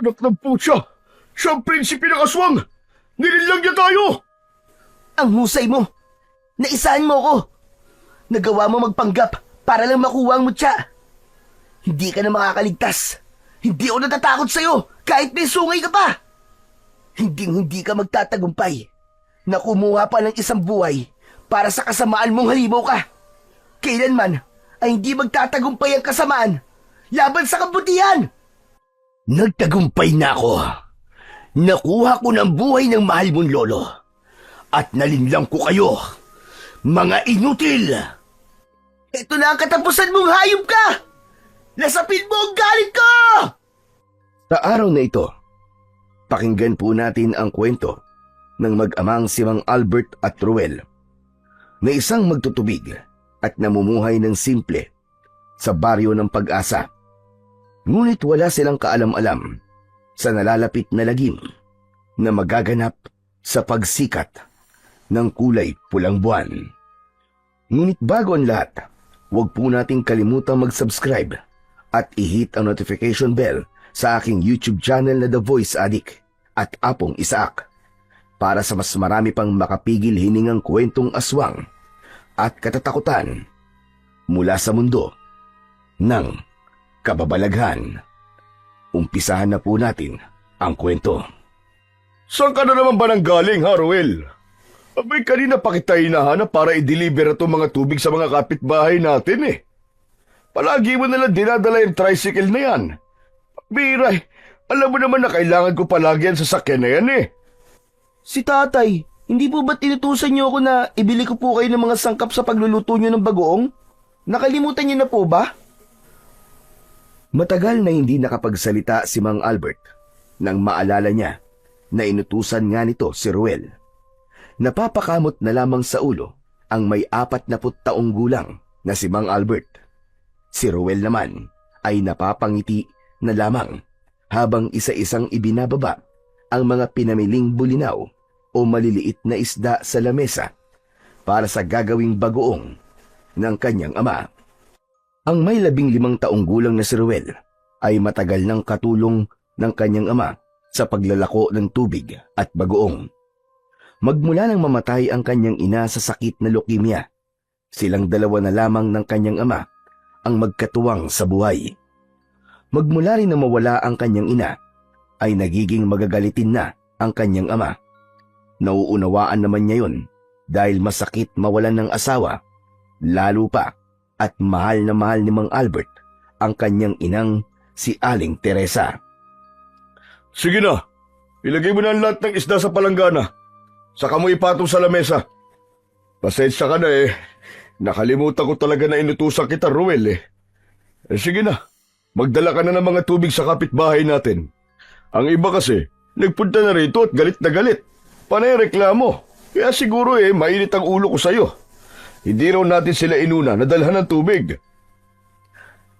Anak ng putya! Siya ang prinsipe ng aswang! Nilinlang niya tayo! Ang husay mo! Naisahan mo ko! Nagawa mo magpanggap para lang makuha ang mutya! Hindi ka na makakaligtas! Hindi ako natatakot sa'yo kahit may sungay ka pa! Hindi ka magtatagumpay na kumuha pa ng isang buhay para sa kasamaan mong halimaw ka! Kailanman ay hindi magtatagumpay ang kasamaan laban sa kabutihan! Nagtagumpay na ako. Nakuha ko ng buhay ng mahal mong lolo. At nalinlang ko kayo, mga inutil! Ito na ang katapusan mong hayop ka! Nasapin mo ang galit ko! Sa araw na ito, pakinggan po natin ang kwento ng mag-amang si Mang Albert at Ruel na isang magtutubig at namumuhay ng simple sa baryo ng Pag-asa. Ngunit wala silang kaalam-alam sa nalalapit na lagim na magaganap sa pagsikat ng kulay pulang buwan. Ngunit bago ang lahat, huwag po nating kalimutang mag-subscribe at i-hit ang notification bell sa aking YouTube channel na The Voice Addict at Apong Isaak para sa mas marami pang makapigil hiningang kwentong aswang at katatakutan mula sa mundo ng kababalaghan. Umpisahan na po natin ang kwento. Saan ka na naman ba nang galing, ha, Ruel? Abay, kanina pa kita hinahanap para i-deliver itong mga tubig sa mga kapitbahay natin eh. Palagi mo nalang dinadala yung tricycle na yan. Biray, alam mo naman na kailangan ko palagi ang sasakyan na yan eh. Si tatay, hindi po ba't inutusan niyo ako na ibili ko po kayo ng mga sangkap sa pagluluto niyo ng bagoong? Nakalimutan niyo na po ba? Matagal na hindi nakapagsalita si Mang Albert nang maalala niya na inutusan nga nito si Ruel. Napapakamot na lamang sa ulo ang may 40 taong gulang na si Mang Albert. Si Ruel naman ay napapangiti na lamang habang isa-isang ibinababa ang mga pinamiling bulinaw o maliliit na isda sa lamesa para sa gagawing bagoong ng kanyang ama. Ang may 15 taong gulang na si Ruel ay matagal ng katulong ng kanyang ama sa paglalako ng tubig at bagoong. Magmula nang mamatay ang kanyang ina sa sakit na leukemia, silang dalawa na lamang ng kanyang ama ang magkatuwang sa buhay. Magmula rin na mawala ang kanyang ina, ay nagiging magagalitin na ang kanyang ama. Nauunawaan naman niya yun dahil masakit mawalan ng asawa, lalo pa at mahal na mahal ni Mang Albert ang kanyang inang si Aling Teresa. Sige na, ilagay mo na ang lahat ng isda sa palanggana. Saka mo ipatong sa lamesa. Pasensya ka na eh. Nakalimutan ko talaga na inutusan kita, Ruel eh. Sige na, magdala ka na ng mga tubig sa kapitbahay natin. Ang iba kasi, nagpunta na rito at galit na galit. Panay reklamo. Kaya siguro eh, mainit ang ulo ko sa'yo. Hindi raw natin sila inuna na dalhan ng tubig.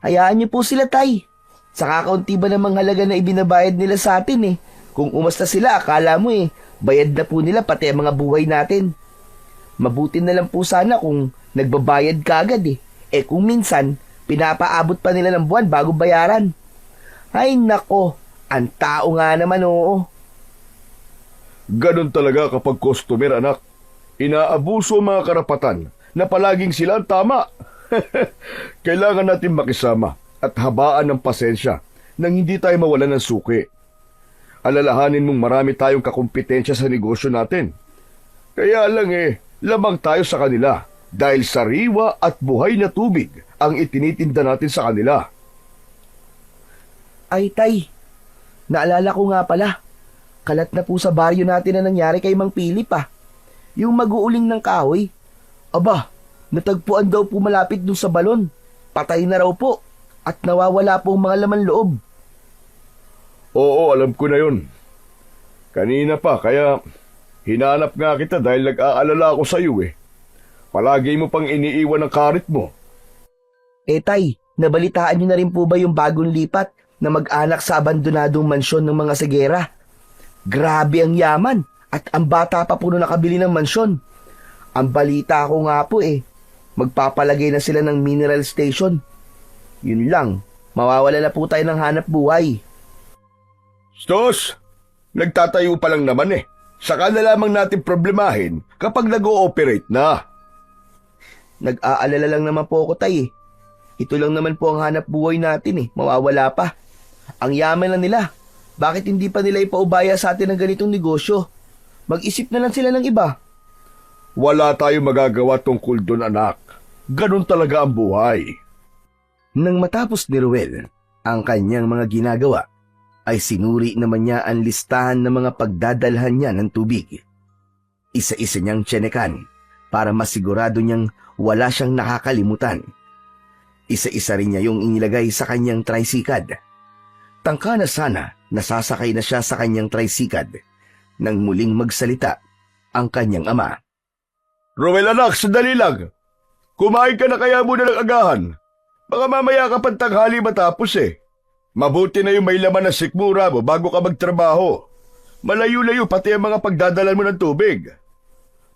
Hayaan niyo po sila, tay. Sa kakaunti ba namang halaga na ibinabayad nila sa atin eh. Kung umasta sila, akala mo eh, bayad na po nila pati ang mga buhay natin. Mabuti na lang po sana kung nagbabayad ka agad eh. Eh kung minsan, pinapaabot pa nila ng buwan bago bayaran. Ay nako, ang tao nga naman oo. Ganon talaga kapag customer, anak. Inaabuso ang mga karapatan na palaging sila ang tama. Kailangan natin makisama at habaan ng pasensya nang hindi tayo mawalan ng suki. Alalahanin mong marami tayong kakumpetensya sa negosyo natin. Kaya lang eh, lamang tayo sa kanila dahil sariwa at buhay na tubig ang itinitinda natin sa kanila. Ay tay, naalala ko nga pala. Kalat na po sa baryo natin na nangyari kay Mang Pilip ah. Yung mag-uuling ng kahoy. Aba, natagpuan daw po malapit dun sa balon. Patay na raw po at nawawala po ang mga laman loob. Oo, alam ko na yun. Kanina pa, kaya hinanap nga kita dahil nag-aalala ako sa iyo eh. Palagi mo pang iniiwan ang karit mo. Eh tay, nabalitaan niyo na rin po ba yung bagong lipat na mag-anak sa abandonadong mansyon ng mga Segera? Grabe ang yaman at ang bata pa po na nakabili ng mansyon. Ang balita ko nga po eh, magpapalagay na sila ng mineral station. Yun lang, mawawala na po tayo ng hanap buhay. Stos, nagtatayo pa lang naman eh. Saka na lamang natin problemahin kapag nag-ooperate na. Nag-aalala lang naman po ako, tay. Ito lang naman po ang hanap buhay natin eh. Mawawala pa. Ang yaman na nila. Bakit hindi pa nila ipaubaya sa atin ng ganitong negosyo? Mag-isip na lang sila ng iba. Wala tayong magagawa tungkol doon, anak. Ganun talaga ang buhay. Nang matapos ni Ruel ang kanyang mga ginagawa, ay sinuri naman niya ang listahan ng mga pagdadalhan niya ng tubig. Isa-isa niyang tsinekan para masigurado niyang wala siyang nakakalimutan. Isa-isa rin niya yung inilagay sa kanyang tricycad. Tangka na sana nasasakay na siya sa kanyang tricycad nang muling magsalita ang kanyang ama. Ruel, anak, sandali lang. Kumain ka na kaya muna ng agahan. Baka mamaya ka pang tanghali matapos eh. Mabuti na yung may laman na sikmura mo bago ka magtrabaho. Malayo-layo pati ang mga pagdadalan mo ng tubig.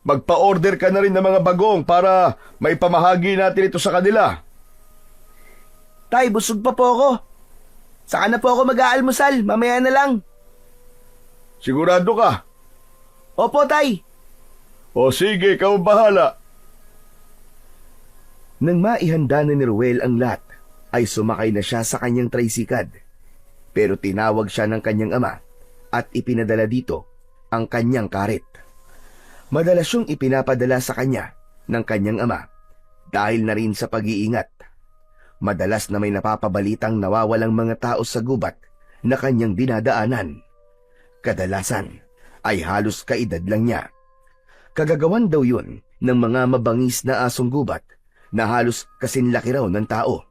Magpa-order ka na rin ng mga bagong para may pamahagi natin ito sa kanila. Tay, busog pa po ako. Saka na po ako mag-aalmusal. Mamaya na lang. Sigurado ka? Opo, tay. O sige, ikaw ang bahala. Nang maihanda na ni Ruel ang lahat, ay sumakay na siya sa kanyang tricycad. Pero tinawag siya ng kanyang ama at ipinadala dito ang kanyang karet. Madalas yung ipinapadala sa kanya ng kanyang ama dahil na rin sa pag-iingat. Madalas na may napapabalitang nawawalang mga tao sa gubat na kanyang dinadaanan. Kadalasan ay halos kaedad lang niya. Kagagawan daw yun ng mga mabangis na asong gubat na halos kasinlaki raw ng tao.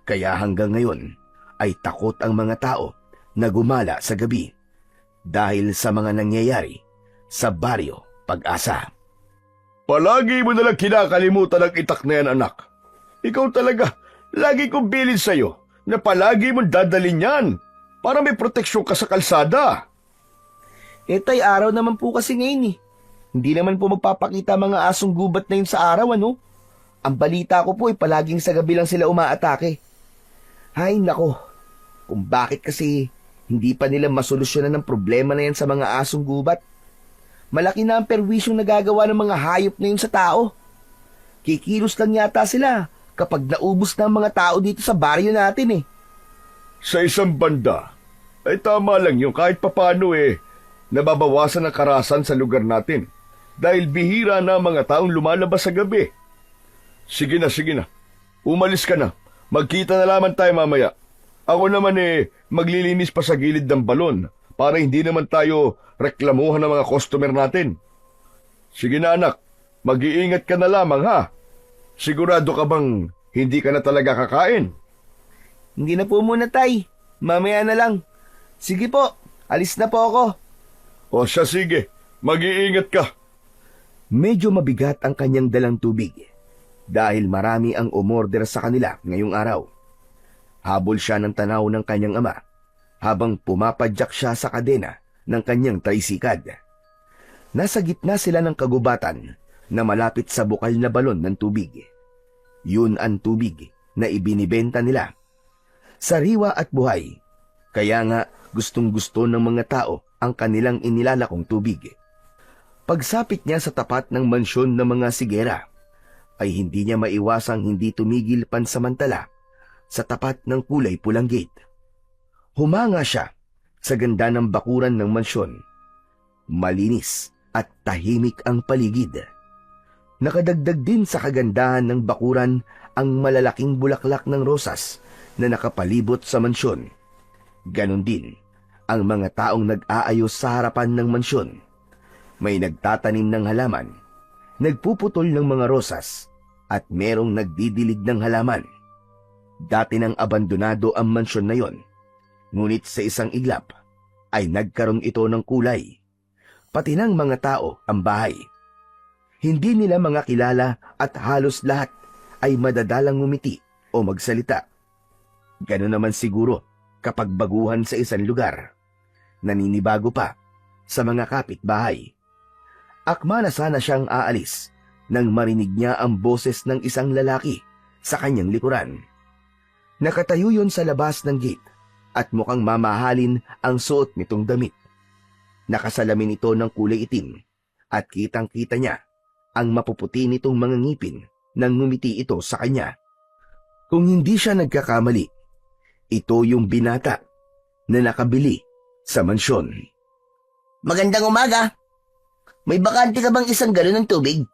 Kaya hanggang ngayon ay takot ang mga tao na gumala sa gabi dahil sa mga nangyayari sa baryo Pag-asa. Palagi mo nalang kinakalimutan ang itak na yan, anak. Ikaw talaga, lagi kong bilin sa'yo na palagi mong dadalhin yan para may proteksyon ka sa kalsada. Tay, araw naman po kasi ngayon eh. Hindi naman po magpapakita mga asong gubat na yun sa araw, ano? Ang balita ko po palaging sa gabi lang sila umaatake. Ay, nako. Kung bakit kasi hindi pa nila masolusyonan ng problema na yan sa mga asong gubat. Malaki na ang perwisyong nagagawa ng mga hayop na yun sa tao. Kikilos lang yata sila kapag naubos na ang mga tao dito sa baryo natin eh. Sa isang banda, ay tama lang yung kahit papano nababawasan ang karasan sa lugar natin dahil bihira na ang mga taong lumalabas sa gabi. Sige na. Umalis ka na. Magkita na lamang tayo mamaya. Ako naman maglilinis pa sa gilid ng balon para hindi naman tayo reklamuhan ng mga customer natin. Sige na, anak. Mag-iingat ka na lamang, ha? Sigurado ka bang hindi ka na talaga kakain? Hindi na po muna, tay. Mamaya na lang. Sige po, alis na po ako. O siya, sige. Mag-iingat ka. Medyo mabigat ang kanyang dalang tubig dahil marami ang umorder sa kanila ngayong araw. Habol siya ng tanaw ng kanyang ama habang pumapadyak siya sa kadena ng kanyang tricycad. Nasa gitna sila ng kagubatan na malapit sa bukal na balon ng tubig. Yun ang tubig na ibinibenta nila. Sariwa at buhay, kaya nga gustong-gusto ng mga tao ang kanilang inilalakong tubig. Pagsapit niya sa tapat ng mansyon ng mga sigera, ay hindi niya maiwasang hindi tumigil pansamantala sa tapat ng kulay pulang gate. Humanga siya sa ganda ng bakuran ng mansyon. Malinis at tahimik ang paligid. Nakadagdag din sa kagandahan ng bakuran ang malalaking bulaklak ng rosas na nakapalibot sa mansyon. Ganon din ang mga taong nag-aayos sa harapan ng mansyon. May nagtatanim ng halaman, nagpuputol ng mga rosas, at merong nagdidilig ng halaman. Dati nang abandonado ang mansyon na yon, ngunit sa isang iglap ay nagkaroon ito ng kulay. Pati ng mga tao ang bahay. Hindi nila mga kilala at halos lahat ay madadalang ngumiti o magsalita. Gano'n naman siguro kapag baguhan sa isang lugar. Naninibago pa sa mga kapitbahay. Akma na sana siyang aalis nang marinig niya ang boses ng isang lalaki sa kanyang likuran. Nakatayo yon sa labas ng gate at mukhang mamahalin ang suot nitong damit. Nakasalamin ito ng kulay itim at kitang-kita niya ang mapuputi nitong mga ngipin nang ngumiti ito sa kanya. Kung hindi siya nagkakamali, ito yung binata na nakabili sa mansyon. Magandang umaga. May bakante ka bang isang galon ng tubig?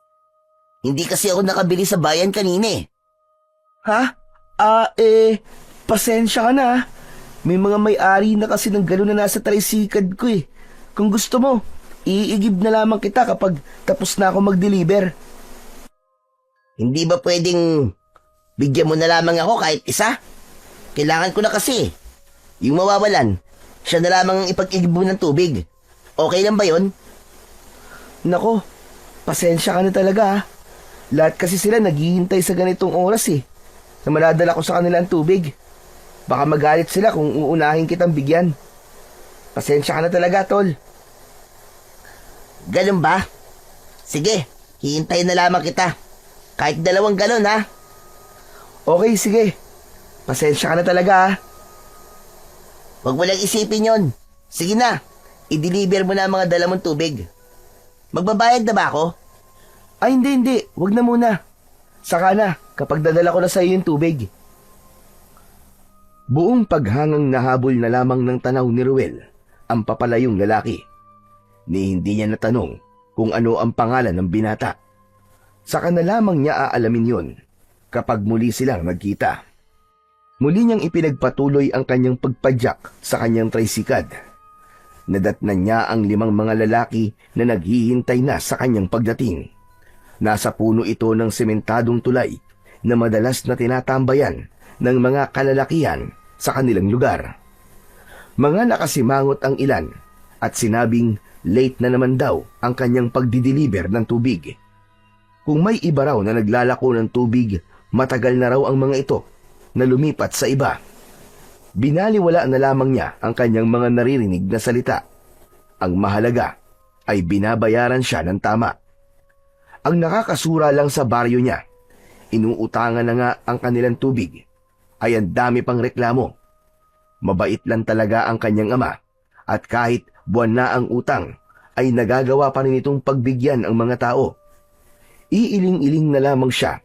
Hindi kasi ako nakabili sa bayan kanina eh. Ha? Pasensya ka na. May mga may-ari na kasi ng galon na nasa tricycad ko eh. Kung gusto mo, iigib na lamang kita kapag tapos na ako mag-deliver. Hindi ba pwedeng bigyan mo na lamang ako kahit isa? Kailangan ko na kasi. Yung mawawalan, siya na lamang ang ipag-igib mo ng tubig. Okay lang ba yon? Nako, pasensya ka na talaga ha. Lahat kasi sila naghihintay sa ganitong oras eh. Na maladala ko sa kanila ang tubig. Baka magalit sila kung uunahin kitang bigyan. Pasensya ka na talaga, tol. Ganun ba? Sige, hihintayin na lamang kita. Kahit 2 galon ha. Okay, sige. Pasensya ka na talaga ha. Huwag mo lang isipin yon. Sige na, i-deliver mo na ang mga dala mong tubig. Magbabayad na ba ako? Ay, hindi. Huwag na muna. Saka na, kapag dadala ko na sa iyo yung tubig. Buong paghangang nahabol na lamang ng tanaw ni Ruel ang papalayong lalaki. Ni hindi niya natanong kung ano ang pangalan ng binata. Saka na lamang niya aalamin yon kapag muli silang nagkita. Muli niyang ipinagpatuloy ang kanyang pagpadyak sa kanyang tricycad. Nadatnan niya ang 5 mga lalaki na naghihintay na sa kanyang pagdating. Nasa puno ito ng sementadong tulay na madalas na tinatambayan ng mga kalalakihan sa kanilang lugar. Mga nakasimangot ang ilan at sinabing late na naman daw ang kanyang pagdideliver ng tubig. Kung may iba raw na naglalako ng tubig, matagal na raw ang mga ito na lumipat sa iba. Binaliwala na lamang niya ang kanyang mga naririnig na salita. Ang mahalaga ay binabayaran siya ng tama. Ang nakakasura lang sa baryo niya, inuutangan na nga ang kanilang tubig, ay ang dami pang reklamo. Mabait lang talaga ang kanyang ama at kahit buwan na ang utang, ay nagagawa pa rin itong pagbigyan ang mga tao. Iiling-iling na lamang siya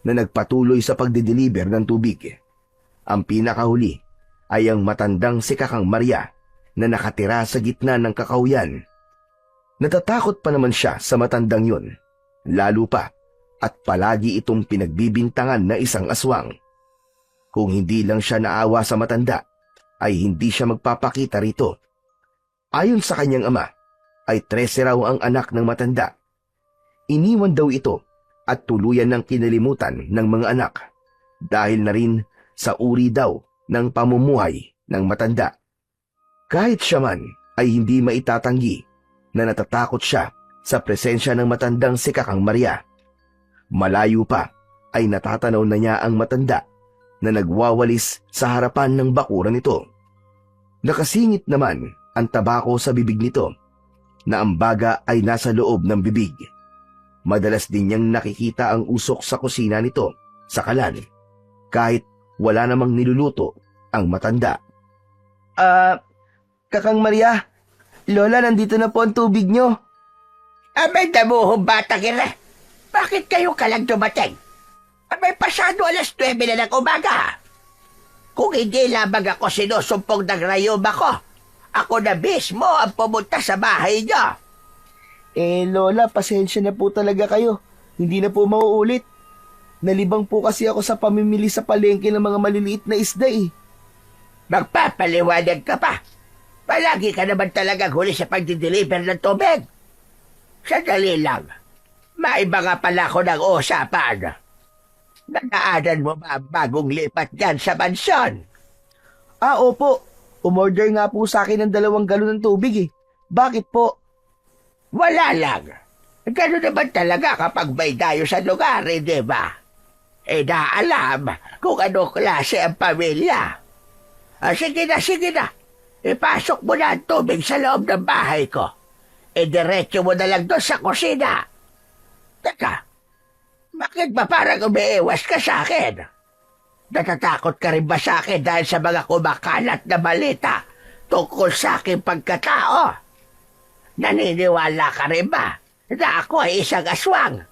na nagpatuloy sa pagdideliver ng tubig. Ang pinakahuli ay ang matandang si Kakang Maria na nakatira sa gitna ng kakauyan. Natatakot pa naman siya sa matandang yun, lalo pa at palagi itong pinagbibintangan na isang aswang. Kung hindi lang siya naawa sa matanda, ay hindi siya magpapakita rito. Ayon sa kanyang ama, ay 13 raw ang anak ng matanda. Iniwan daw ito at tuluyan ng kinalimutan ng mga anak dahil na rin sa uri daw ng pamumuhay ng matanda. Kahit siya man ay hindi maitatanggi na natatakot siya sa presensya ng matandang si Kakang Maria. Malayo pa ay natatanaw na niya ang matanda na nagwawalis sa harapan ng bakuran nito. Nakasingit naman ang tabako sa bibig nito na ang baga ay nasa loob ng bibig. Madalas din niyang nakikita ang usok sa kusina nito sa kalan kahit wala namang niluluto ang matanda. Kakang Maria, Lola, nandito na po ang tubig nyo. Abay, damuhong bata kira. Bakit kayo kalang dumating? Abay, pasado 9:00 na ng umaga. Kung hindi lamang ako sinusumpong ng rayuma ko, ako na mismo ang pumunta sa bahay niyo. Lola, pasensya na po talaga kayo. Hindi na po mauulit. Nalibang po kasi ako sa pamimili sa palengke ng mga maliliit na isda eh. Magpapaliwanag ka pa. Palagi ka naman talagang huli sa pagdideliver ng tubig. Sandali lang. Maiba nga pala ako ng usapan. Nadaanan mo ba ang bagong lipat dyan sa mansyon? Opo. Umorder nga po sa akin ng 2 galon ng tubig eh. Bakit po? Wala lang. Gano'n naman talaga kapag may dayo sa lugar, di ba? Naalam kung ano klase ang pamilya. Sige na. Ipasok mo na ang tubig sa loob ng bahay ko. Diretso mo na lang doon sa kusina. Teka, bakit ba parang umiiwas ka sa akin? Natatakot ka rin ba sa akin dahil sa mga kumakalat na balita tungkol sa aking pagkatao? Naniniwala ka rin ba na ako ay isang aswang?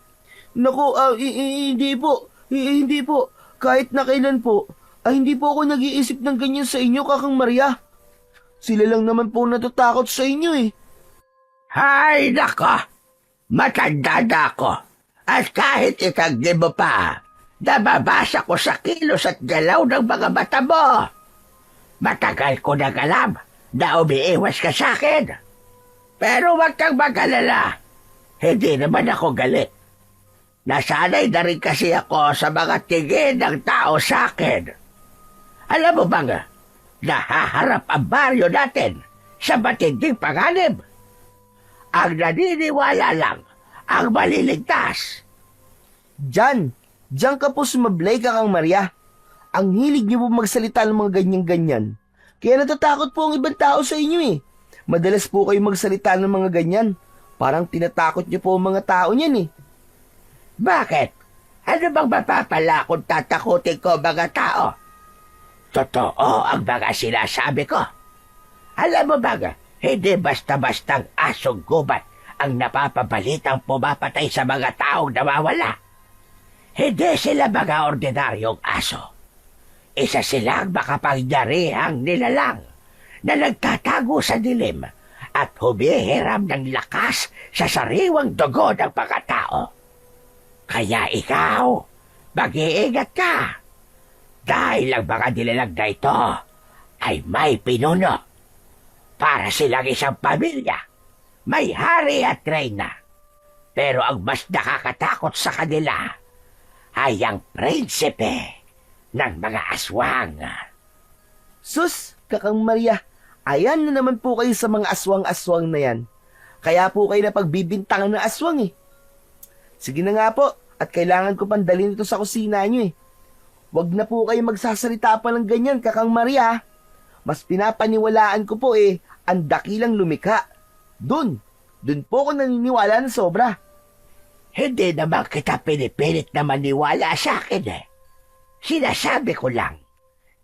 Naku, hindi po. Hindi po. Kahit na kailan po, hindi po ako nag-iisip ng ganyan sa inyo, Kakang Maria. Sila lang naman po natatakot sa inyo eh. Hay nako! Matanda na ako. At kahit itagdi mo pa, nababasa ko sa kilos at galaw ng mga mata mo. Matagal ko nang alam na umiiwas ka sa akin. Pero huwag kang mag-alala. Hindi naman ako galit. Nasanay na rin kasi ako sa mga tingin ng tao sa akin. Alam mo bang, nahaharap ang baryo natin sa matinding panganib. Ang naniniwala lang ang maliligtas. Diyan ka po sumablay, Kakang Maria. Ang hilig niyo po magsalita ng mga ganyan-ganyan. Kaya natatakot po ang ibang tao sa inyo eh. Madalas po kayo magsalita ng mga ganyan. Parang tinatakot niyo po ang mga tao niyan eh. Bakit? Ano bang mapapala kung tatakutin ko mga tao? Totoo ang mga sinasabi ko. Alam mo ba, hindi basta-bastang asong gubat ang napapabalitang pumapatay sa mga taong nawawala. Hindi sila mga ordinaryong aso. Isa silang makapangyarihang nilalang na nagtatago sa dilim at humihiram ng lakas sa sariwang dugo ng mga tao. Kaya ikaw, mag-iingat ka. Dahil ang mga nilalang na ito ay may pinuno. Para silang isang pamilya, may hari at reyna. Pero ang mas nakakatakot sa kanila ay ang prinsipe ng mga aswang. Sus, Kakang Maria, ayan na naman po kayo sa mga aswang-aswang na yan. Kaya po kayo na pagbibintangan ng aswang eh. Sige na nga po, at kailangan ko pang dalhin ito sa kusina nyo eh. Huwag na po kayo magsasalita pa ng ganyan, Kakang Maria. Mas pinapaniwalaan ko po eh, ang dakilang lumikha. Doon po ako naniniwala na sobra. Hindi naman kita pinipilit na maniwala sa akin eh. Sinasabi ko lang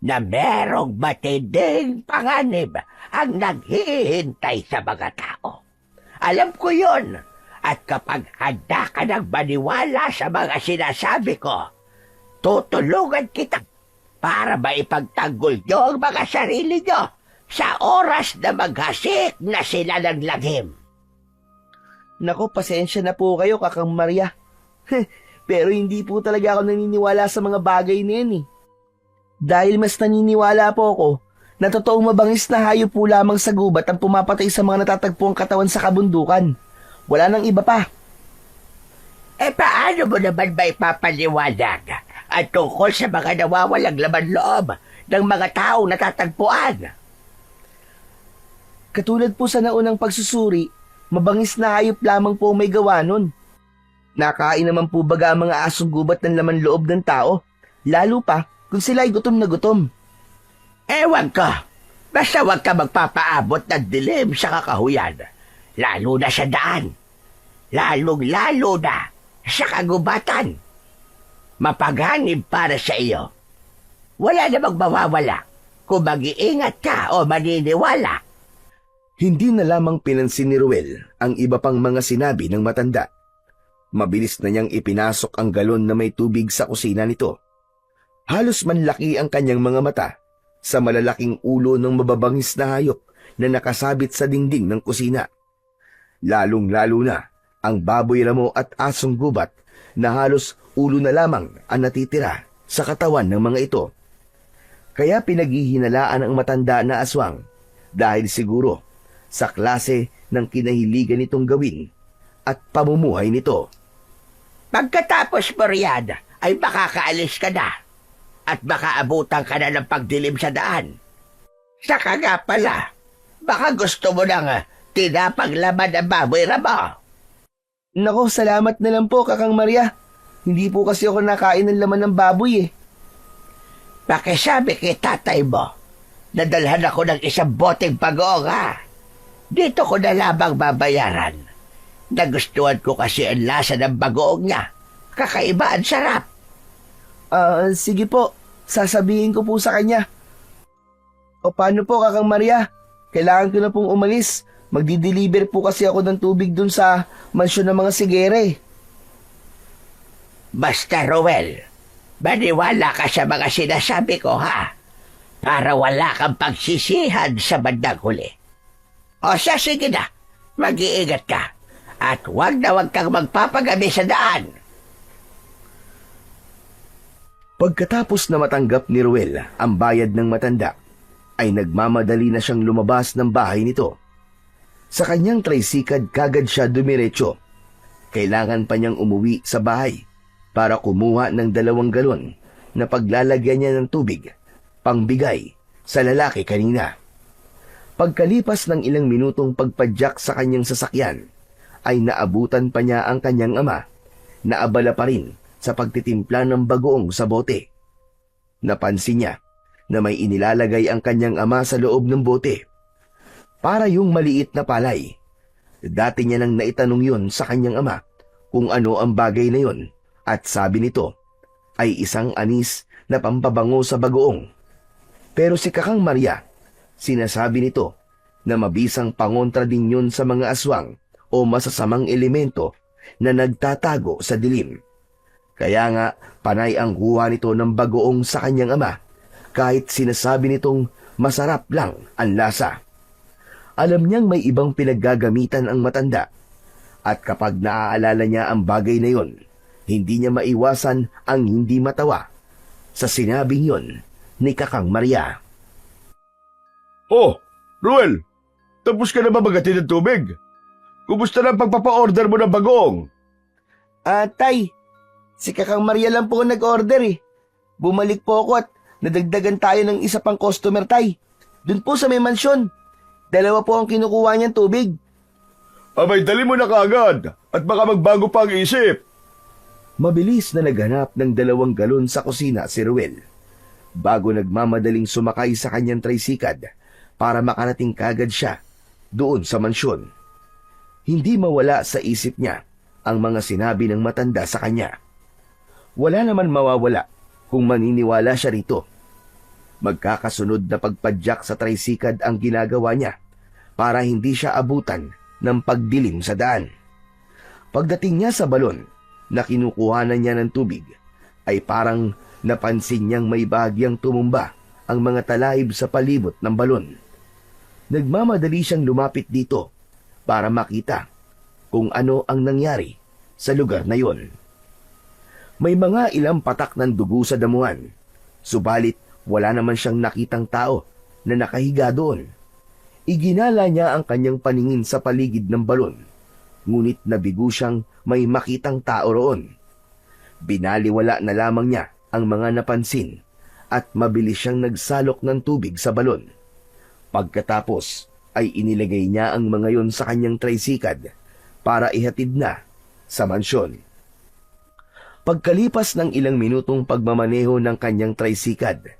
na merong matinding panganib ang naghihintay sa mga tao. Alam ko yon. At kapag handa ka ng maniwala sa mga sinasabi ko, tutulungan kita para maipagtanggol nyo ang mga sarili nyo sa oras na maghasik na sila ng lagim. Nako, pasensya na po kayo, Kakang Maria. Pero hindi po talaga ako naniniwala sa mga bagay na yan eh. Dahil mas naniniwala po ako na totoong mabangis na hayop po lamang sa gubat ang pumapatay sa mga natatagpuang katawan sa kabundukan. Wala nang iba pa. Paano mo naman ba ipapaliwanag at tungkol sa mga nawawalang laman loob ng mga taong natatagpuan? Katulad po sa naunang pagsusuri, mabangis na hayop lamang po may gawa nun. Nakain naman po baga ang mga asong gubat ng laman loob ng tao, lalo pa kung sila ay gutom na gutom. Ewan ko, basta huwag ka magpapaabot ng dilim sa kakahuyan, lalo na sa daan, lalong-lalo na sa kagubatan. Mapaganib para sa iyo. Wala namang mawawala kung mag-iingat ka o maniniwala. Hindi na lamang pinansin ni Ruel ang iba pang mga sinabi ng matanda. Mabilis na niyang ipinasok ang galon na may tubig sa kusina nito. Halos manlaki ang kanyang mga mata sa malalaking ulo ng mababangis na hayop na nakasabit sa dingding ng kusina. Lalong-lalo na ang baboy ramo at asong gubat na halos ulo na lamang ang natitira sa katawan ng mga ito. Kaya pinaghihinalaan ang matanda na aswang dahil siguro sa klase ng kinahiligan nitong gawin at pamumuhay nito. Pagkatapos mo riyan, ay makakaalis ka na at makaabutan ka na ng pagdilim sa daan. Saka nga pala, baka gusto mo ng tinapang laman ng baboy ramo. Nako, salamat na lang po, Kakang Maria. Hindi po kasi ako nakain ng laman ng baboy eh. Pakisabi kay tatay mo, nadalhan ako ng isang boteng pag-oong ha. Dito ko na lamang babayaran. Nagustuhan ko kasi ang lasa ng bagoong niya. Kakaiba, ang sarap. Sige po. sasabihin ko po sa kanya. O paano po, Kakang Maria? Kailangan ko na pong umalis. Magdi-deliver po kasi ako ng tubig dun sa mansyon ng mga sigere. Basta, Ruel, maniwala ka sa mga sinasabi ko, ha? Para wala kang pagsisihan sa bandang huli. O siya, sige na. Mag-iingat ka. At huwag kang magpapagabi sa daan. Pagkatapos na matanggap ni Ruel ang bayad ng matanda, ay nagmamadali na siyang lumabas ng bahay nito. Sa kanyang tricycle kagad siya dumiretso. Kailangan pa niyang umuwi sa bahay para kumuha ng 2 galon na paglalagyan niya ng tubig, pangbigay sa lalaki kanina. Pagkalipas ng ilang minutong pagpadyak sa kanyang sasakyan, ay naabutan pa niya ang kanyang ama na abala pa rin sa pagtitimpla ng bagoong sa bote. Napansin niya na may inilalagay ang kanyang ama sa loob ng bote. Para yung maliit na palay. Dati niya nang naitanong yun sa kanyang ama kung ano ang bagay na yun, at sabi nito ay isang anis na pampabango sa bagoong. Pero si Kakang Maria, sinasabi nito na mabisang pangontra din yun sa mga aswang o masasamang elemento na nagtatago sa dilim. Kaya nga, panay ang kuha nito ng bagoong sa kanyang ama, kahit sinasabi nitong masarap lang ang lasa. Alam niyang may ibang pinaggagamitan ang matanda, at kapag naaalala niya ang bagay na yon, hindi niya maiwasan ang hindi matawa sa sinabing yon ni Kakang Maria. Oh, Ruel, tapos ka na ba magatin ng tubig? Kumusta na ang pagpapa-order mo ng bagoong? Tay, si Kakang Maria lang po nag-order eh. Bumalik po ako at nadagdagan tayo ng isa pang customer, Tay. Doon po sa may mansyon. 2 po ang kinukuha niyang tubig. Abay, dali mo na kaagad at baka magbago pa ang isip. Mabilis na naghanap ng 2 galon sa kusina si Ruel, bago nagmamadaling sumakay sa kanyang tricycle para makarating kagad siya doon sa mansyon. Hindi mawala sa isip niya ang mga sinabi ng matanda sa kanya. Wala naman mawawala kung maniniwala siya rito. Magkakasunod na pagpadyak sa tricycle ang ginagawa niya para hindi siya abutan ng pagdilim sa daan. Pagdating niya sa balon na kinukuhanan niya ng tubig, ay parang napansin niyang may bahagyang tumumba ang mga talaib sa palibot ng balon. Nagmamadali siyang lumapit dito para makita kung ano ang nangyari sa lugar na yon. May mga ilang patak ng dugo sa damuhan, subalit wala naman siyang nakitang tao na nakahiga doon. Iginala niya ang kanyang paningin sa paligid ng balon, ngunit nabigo siyang may makitang tao roon. Binaliwala na lamang niya ang mga napansin at mabilis siyang nagsalok ng tubig sa balon. Pagkatapos ay inilagay niya ang mga yon sa kanyang tricycle para ihatid na sa mansyon. Pagkalipas ng ilang minutong pagmamaneho ng kanyang tricycle,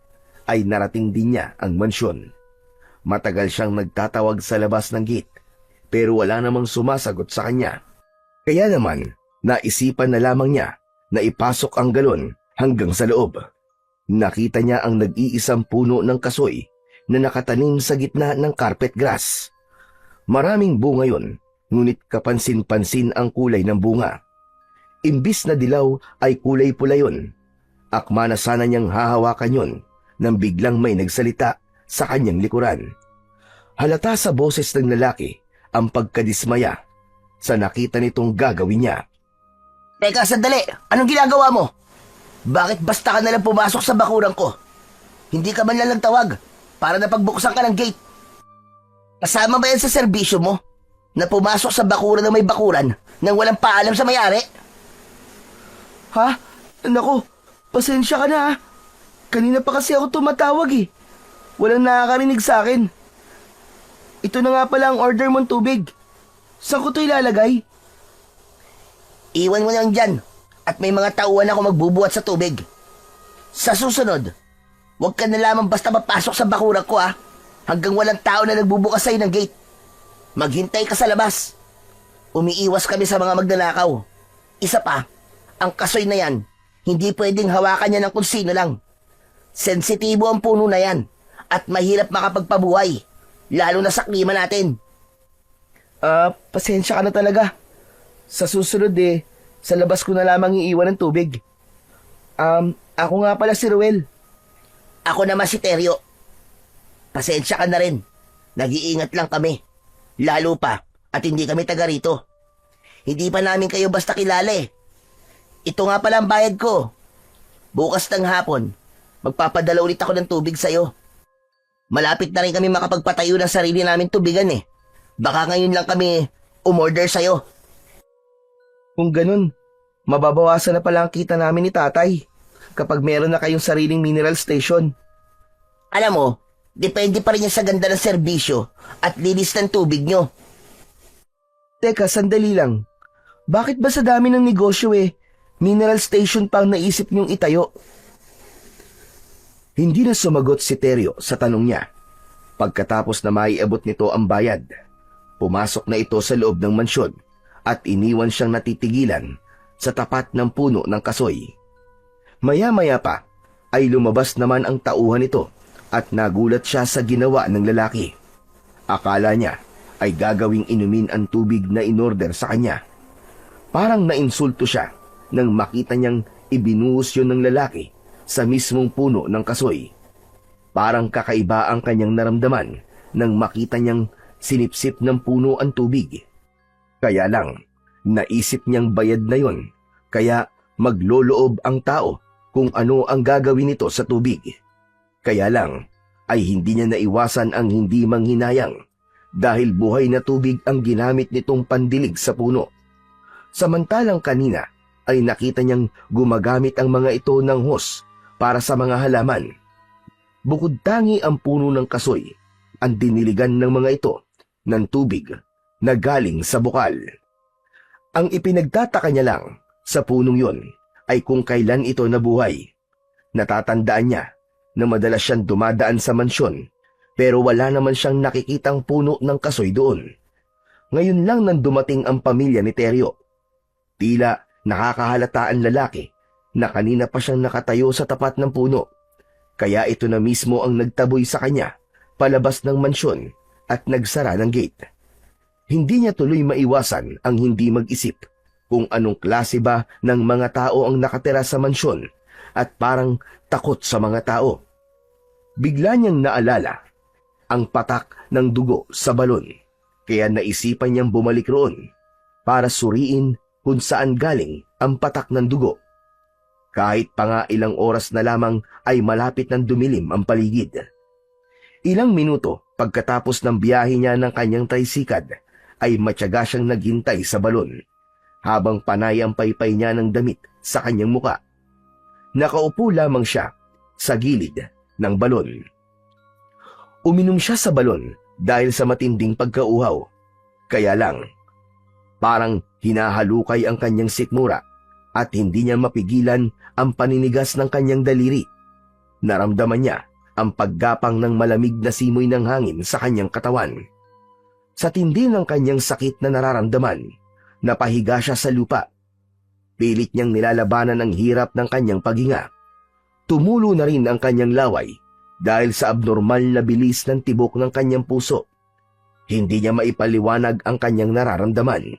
ay narating din niya ang mansyon. Matagal siyang nagtatawag sa labas ng gate, pero wala namang sumasagot sa kanya. Kaya naman, naisipan na lamang niya na ipasok ang galon hanggang sa loob. Nakita niya ang nag-iisang puno ng kasoy na nakatanim sa gitna ng carpet grass. Maraming bunga yon, ngunit kapansin-pansin ang kulay ng bunga. Imbis na dilaw ay kulay pula yon. Akma na sana niyang hahawakan yon nang biglang may nagsalita sa kanyang likuran. Halata sa boses ng lalaki ang pagkadismaya sa nakita nitong gagawin niya. Teka, sandali. Anong ginagawa mo? Bakit basta ka nalang pumasok sa bakuran ko? Hindi ka man lang nagtawag para napagbuksan ka ng gate. Kasama ba yan sa serbisyo mo na pumasok sa bakuran ng may bakuran nang walang paalam sa may-ari? Ha? Naku, pasensya ka na ha. Kanina pa kasi ako tumatawag eh. Walang nakakarinig sa akin. Ito na nga pala ang order mong tubig. Saan ko ito ilalagay? Iwan mo lang dyan at may mga tauhan ako magbubuhat sa tubig. Sa susunod, huwag ka na lamang basta mapasok sa bakuran ko ha, hanggang walang tao na nagbubukas sa'yo ng gate. Maghintay ka sa labas. Umiiwas kami sa mga magnanakaw. Isa pa, ang kasoy na yan, hindi pwedeng hawakan niya ng kung sino lang. Sensitibo ang puno na yan at mahirap makapagpabuhay, lalo na sa klima natin. Pasensya ka na talaga. Sa susunod sa labas ko na lamang iiwan ng tubig. Ako nga pala si Ruel. Ako naman si Teryo. Pasensya ka na rin. Nag-iingat lang kami. Lalo pa at hindi kami taga rito. Hindi pa namin kayo basta kilala eh. Ito nga pala ang bayad ko. Bukas ng hapon, magpapadala ulit ako ng tubig sa'yo. Malapit na rin kami makapagpatayo ng sarili namin tubigan eh. Baka ngayon lang kami umorder sa'yo. Kung ganun, mababawasan na pala ang kita namin ni tatay kapag meron na kayong sariling mineral station. Alam mo, depende pa rin yan sa ganda ng serbisyo at linis ng tubig nyo. Teka, sandali lang. Bakit ba sa dami ng negosyo mineral station pa ang naisip niyong itayo? Hindi na sumagot si Teryo sa tanong niya. Pagkatapos na maiabot nito ang bayad, pumasok na ito sa loob ng mansyon at iniwan siyang natitigilan sa tapat ng puno ng kasoy. Maya-maya pa ay lumabas naman ang tauhan nito at nagulat siya sa ginawa ng lalaki. Akala niya ay gagawing inumin ang tubig na inorder sa kanya. Parang nainsulto siya nang makita niyang ibinuhos yun ng lalaki sa mismong puno ng kasoy. Parang kakaiba ang kanyang naramdaman nang makita niyang sinipsip ng puno ang tubig. Kaya lang, naisip niyang bayad na yon, kaya magloloob ang tao kung ano ang gagawin nito sa tubig. Kaya lang, ay hindi niya naiwasan ang hindi manghinayang dahil buhay na tubig ang ginamit nitong pandilig sa puno. Samantalang kanina ay nakita niyang gumagamit ang mga ito ng hose para sa mga halaman. Bukod tangi ang puno ng kasoy, ang diniligan ng mga ito ng tubig na galing sa bukal. Ang ipinagtataka niya lang sa punong yon ay kung kailan ito nabuhay. Natatandaan niya na madalas siyang dumadaan sa mansyon pero wala naman siyang nakikitang puno ng kasoy doon. Ngayon lang nang dumating ang pamilya ni Teryo. Tila nakakahalata ang lalaki na kanina pa siyang nakatayo sa tapat ng puno. Kaya ito na mismo ang nagtaboy sa kanya palabas ng mansyon at nagsara ng gate. Hindi niya tuloy maiwasan ang hindi mag-isip kung anong klase ba ng mga tao ang nakatira sa mansyon at parang takot sa mga tao. Bigla niyang naalala ang patak ng dugo sa balon, kaya naisipan niyang bumalik roon para suriin kung saan galing ang patak ng dugo. Kahit pa nga ilang oras na lamang ay malapit ng dumilim ang paligid. Ilang minuto pagkatapos ng biyahe niya ng kanyang tricycad ay matyaga siyang naghintay sa balon habang panay ang paypay niya ng damit sa kanyang muka. Nakaupo lamang siya sa gilid ng balon. Uminom siya sa balon dahil sa matinding pagkauhaw. Kaya lang, parang hinahalukay ang kanyang sikmura at hindi niya mapigilan ang paninigas ng kanyang daliri. Naramdaman niya ang paggapang ng malamig na simoy ng hangin sa kanyang katawan. Sa tindi ng kanyang sakit na nararamdaman, napahiga siya sa lupa. Pilit niyang nilalabanan ang hirap ng kanyang paghinga. Tumulo na rin ang kanyang laway dahil sa abnormal na bilis ng tibok ng kanyang puso. Hindi niya maipaliwanag ang kanyang nararamdaman.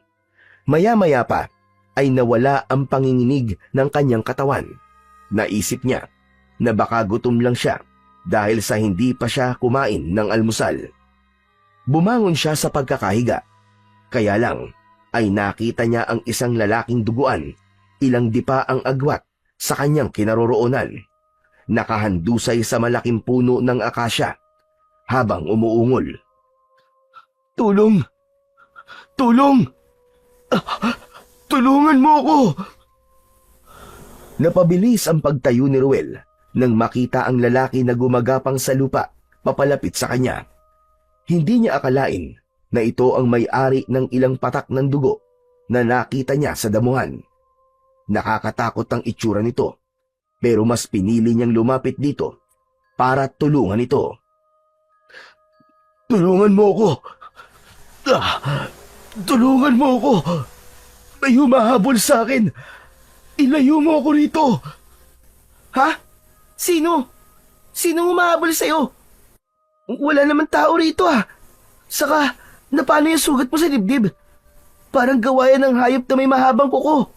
Maya-maya pa ay nawala ang panginginig ng kanyang katawan. Naisip niya na baka gutom lang siya dahil sa hindi pa siya kumain ng almusal. Bumangon siya sa pagkakahiga. Kaya lang ay nakita niya ang isang lalaking duguan, ilang dipa ang agwat sa kanyang kinaroroonan. Nakahandusay sa malaking puno ng akasya habang umuungol. "Tulong! Tulong! Tulungan mo ako!" Napabilis ang pagtayo ni Ruel nang makita ang lalaki na gumagapang sa lupa papalapit sa kanya. Hindi niya akalain na ito ang may-ari ng ilang patak ng dugo na nakita niya sa damuhan. Nakakatakot ang itsura nito, pero mas pinili niyang lumapit dito para tulungan ito. "Tulungan mo ako! Tulungan mo ako! May humahabol sa akin! Ilayo mo ako rito!" Ha? Sino? Sinong humahabol sa'yo? Wala naman tao rito ah. Saka, paano yung sugat mo sa dibdib? Parang gawa yan ng hayop na may mahabang kuko.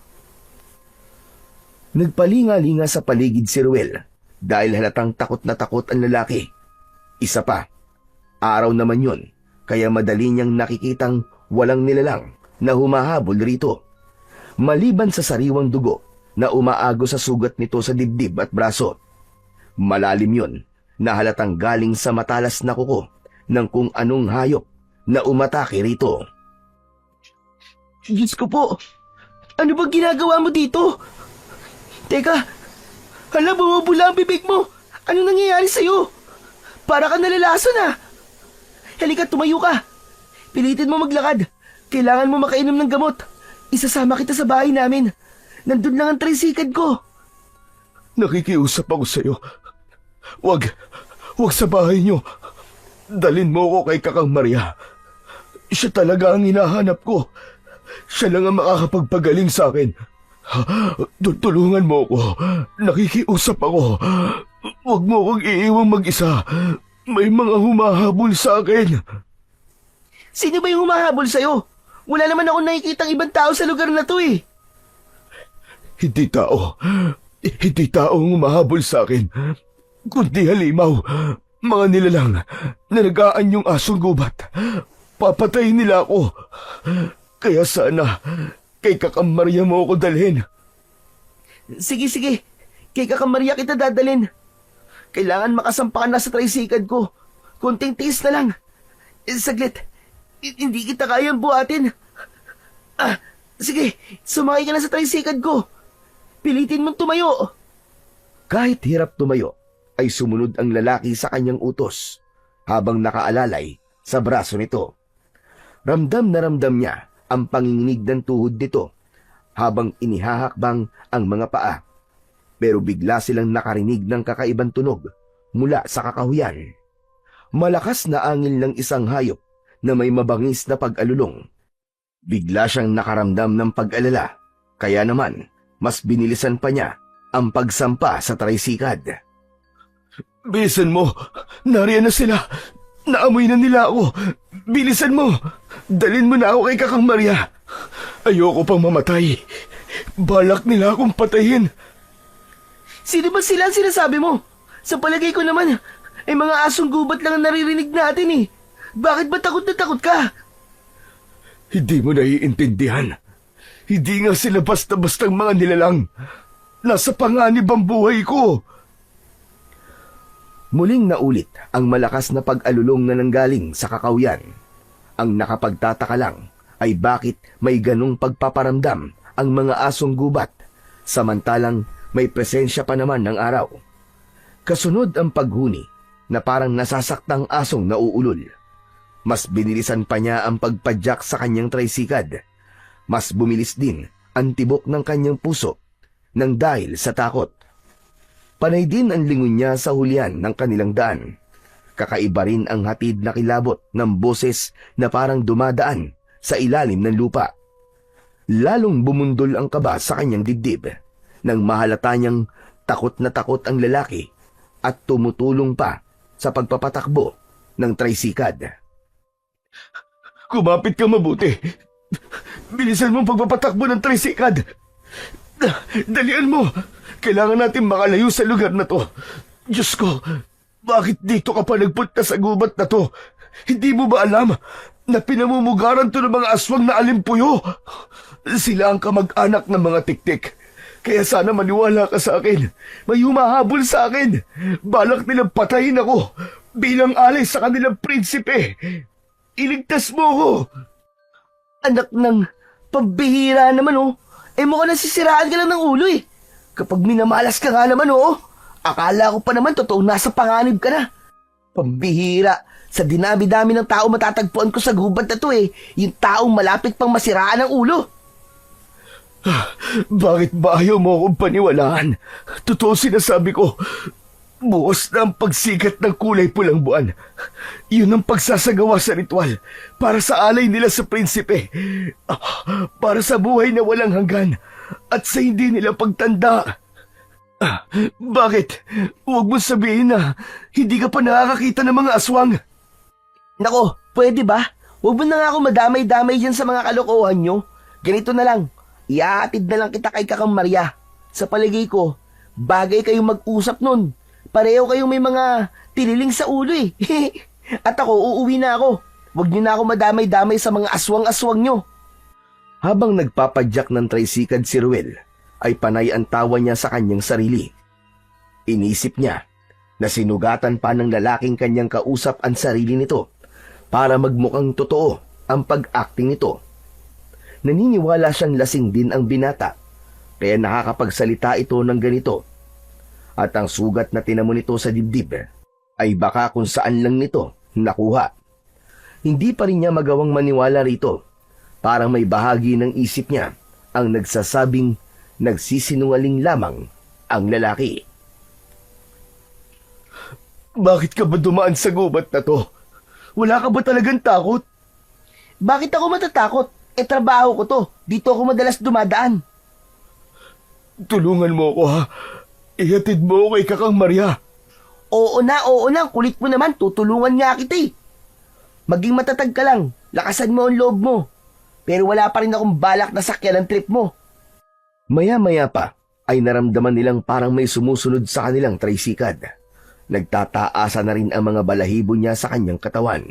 Nagpalinga-linga sa paligid si Ruel dahil halatang takot na takot ang lalaki. Isa pa, araw naman yun, kaya madali niyang nakikitang walang nilalang na humahabol rito. Maliban sa sariwang dugo na umaago sa sugat nito sa dibdib at braso. Malalim yun na halatang galing sa matalas na kuko ng kung anong hayop na umatake rito. Diyos ko po, ano bang ginagawa mo dito? Teka, hala, bumubula ang bibig mo. Anong nangyayari sa'yo? Para ka nalalason ah. Halika, tumayo ka. Pilitin mo maglakad. Kailangan mo makainom ng gamot. Isasama kita sa bahay namin. Nandun lang ang tricycad ko. Nakikiusap ako sa'yo. Wag sa bahay niyo. Dalin mo ako kay Kakang Maria. Siya talaga ang hinahanap ko. Siya lang ang makakapagpagaling sa akin. Tulungan mo ako. Nakikiusap ako. Huwag mo akong iiwang mag-isa. May mga humahabol sa akin. Sino ba yung humahabol sa'yo? Wala naman ako nakikitang ibang tao sa lugar na to eh. Hindi tao. Hindi tao ang humahabol sa akin. Kundi halimaw. Mga nilalang na nag-aanyong asong gubat. Papatayin nila ako. Kaya sana kay Kakang Maria mo ako dalhin. Sige. Kay Kakang Maria kita dadalhin. Kailangan makasampakan na sa tricycad ko. Konting tiis na lang. Saglit. Hindi kita kayang buhatin. Sige. Sumakay ka na sa tricycad ko. Pilitin mong tumayo. Kahit hirap tumayo, ay sumunod ang lalaki sa kanyang utos habang nakaalalay sa braso nito. Ramdam na ramdam niya ang panginginig ng tuhod nito habang inihahakbang ang mga paa. Pero bigla silang nakarinig ng kakaibang tunog mula sa kakahuyan. Malakas na angin ng isang hayop na may mabangis na pag-alulong. Bigla siyang nakaramdam ng pag-alala, kaya naman mas binilisan pa niya ang pagsampa sa tricycad. Bilisan mo. Nariyan na sila. Naamoy na nila ako. Bilisan mo. Dalin mo na ako kay Kakang Maria. Ayoko pang mamatay. Balak nila akong patayin. Sino ba sila ang sinasabi mo? Sa palagay ko naman, ay mga asong gubat lang ang naririnig natin eh. Bakit ba takot na takot ka? Hindi mo naiintindihan. Hindi nga sila basta-bastang mga nilalang. Nasa panganib ang buhay ko. Muling naulit ang malakas na pag-alulong na nanggaling sa kakawyan. Ang nakapagtataka lang ay bakit may ganong pagpaparamdam ang mga asong gubat, samantalang may presensya pa naman ng araw. Kasunod ang paghuni na parang nasasaktang asong nauulol. Mas binilisan pa niya ang pagpadyak sa kanyang tricycad. Mas bumilis din ang tibok ng kanyang puso nang dahil sa takot. Panay din ang lingon niya sa hulyan ng kanilang daan. Kakaiba rin ang hatid na kilabot ng boses na parang dumadaan sa ilalim ng lupa. Lalong bumundol ang kaba sa kanyang dibdib nang mahalata niyang takot na takot ang lalaki at tumutulong pa sa pagpapatakbo ng tricycad. Kumapit ka mabuti. Bilisan mo ang pagpapatakbo ng tricycad. Dalian mo. Kailangan natin makalayo sa lugar na to. Diyos ko, bakit dito ka pa nagpunta sa gubat na to? Hindi mo ba alam na pinamumugaran to ng mga aswang na alimpuyo? Sila ang kamag-anak ng mga tiktik. Kaya sana maniwala ka sa akin. May humahabol sa akin. Balak nilang patayin ako bilang alay sa kanilang prinsipe. Iligtas mo ako. Anak ng pambihira naman oh. Mukhang nasisiraan ka lang ng ulo eh. Kapag minamalas ka nga naman oh. Akala ko pa naman totoong nasa panganib ka na. Pambihira. Sa dinami-dami ng tao matatagpuan ko sa gubat na to eh. Yung taong malapit pang masiraan ang ulo. Bakit ba ayaw mo akong paniwalaan? Totoo sinasabi ko. Bukas na ang pagsikat ng kulay pulang buwan. Yun ang pagsasagawa sa ritual para sa alay nila sa prinsipe. Para sa buhay na walang hanggan at sa hindi nila pagtanda. Bakit? Huwag mo sabihin na hindi ka pa nakakakita ng mga aswang. Nako, pwede ba? Huwag mo na nga ako madamay-damay dyan sa mga kalokohan nyo. Ganito na lang, iaatid na lang kita kay Kakang Maria. Sa paligay ko, bagay kayong mag-usap nun. Pareho kayong may mga tililing sa ulo eh. At ako, uuwi na ako. Huwag nyo na ako madamay-damay sa mga aswang-aswang nyo. Habang nagpapadyak ng tricycad si Ruel, ay panay ang tawa niya sa kanyang sarili. Inisip niya na sinugatan pa ng lalaking kanyang kausap ang sarili nito para magmukhang totoo ang pag-acting nito. Naniniwala siyang lasing din ang binata, kaya nakakapagsalita ito ng ganito. At ang sugat na tinamo nito sa dibdib ay baka kung saan lang nito nakuha. Hindi pa rin niya magawang maniwala rito. Parang may bahagi ng isip niya ang nagsasabing nagsisinungaling lamang ang lalaki. Bakit ka ba dumaan sa gubat na to? Wala ka ba talagang takot? Bakit ako matatakot? Trabaho ko to. Dito ako madalas dumadaan. Tulungan mo ako ha. Ihatid mo ako kay Kakang Maria. Oo na. Ang kulit mo naman. Tutulungan nga kita eh. Maging matatag ka lang. Lakasan mo ang loob mo. Pero wala pa rin akong balak na sakyan ang trip mo. Maya-maya pa ay naramdaman nilang parang may sumusunod sa kanilang tricycad. Nagtataasa na rin ang mga balahibo niya sa kanyang katawan.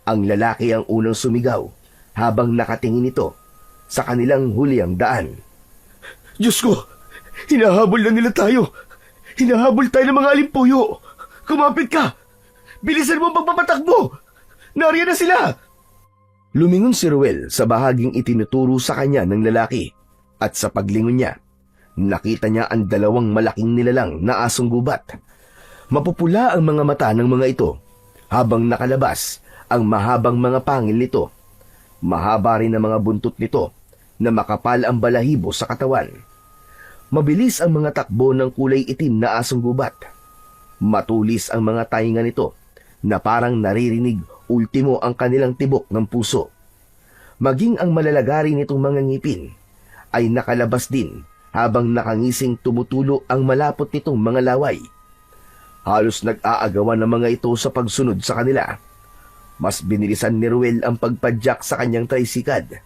Ang lalaki ang unang sumigaw habang nakatingin ito sa kanilang huliang daan. Diyos ko! Hinahabol na nila tayo! Hinahabol tayo ng mga alimpuyo! Kumapit ka! Bilisan mo ang pagpapatakbo! Nariyan na sila! Lumingon si Ruel sa bahaging itinuturo sa kanya ng lalaki at sa paglingon niya, nakita niya ang dalawang malaking nilalang na asong gubat. Mapupula ang mga mata ng mga ito habang nakalabas ang mahabang mga pangil nito. Mahaba rin ang mga buntot nito na makapal ang balahibo sa katawan. Mabilis ang mga takbo ng kulay itim na asong gubat. Matulis ang mga tainga nito na parang naririnig ultimo ang kanilang tibok ng puso. Maging ang malalagari nitong mga ngipin ay nakalabas din habang nakangising tumutulo ang malapot nitong mga laway. Halos nag-aagawan ng mga ito sa pagsunod sa kanila. Mas binilisan ni Ruel ang pagpadyak sa kanyang tricycad.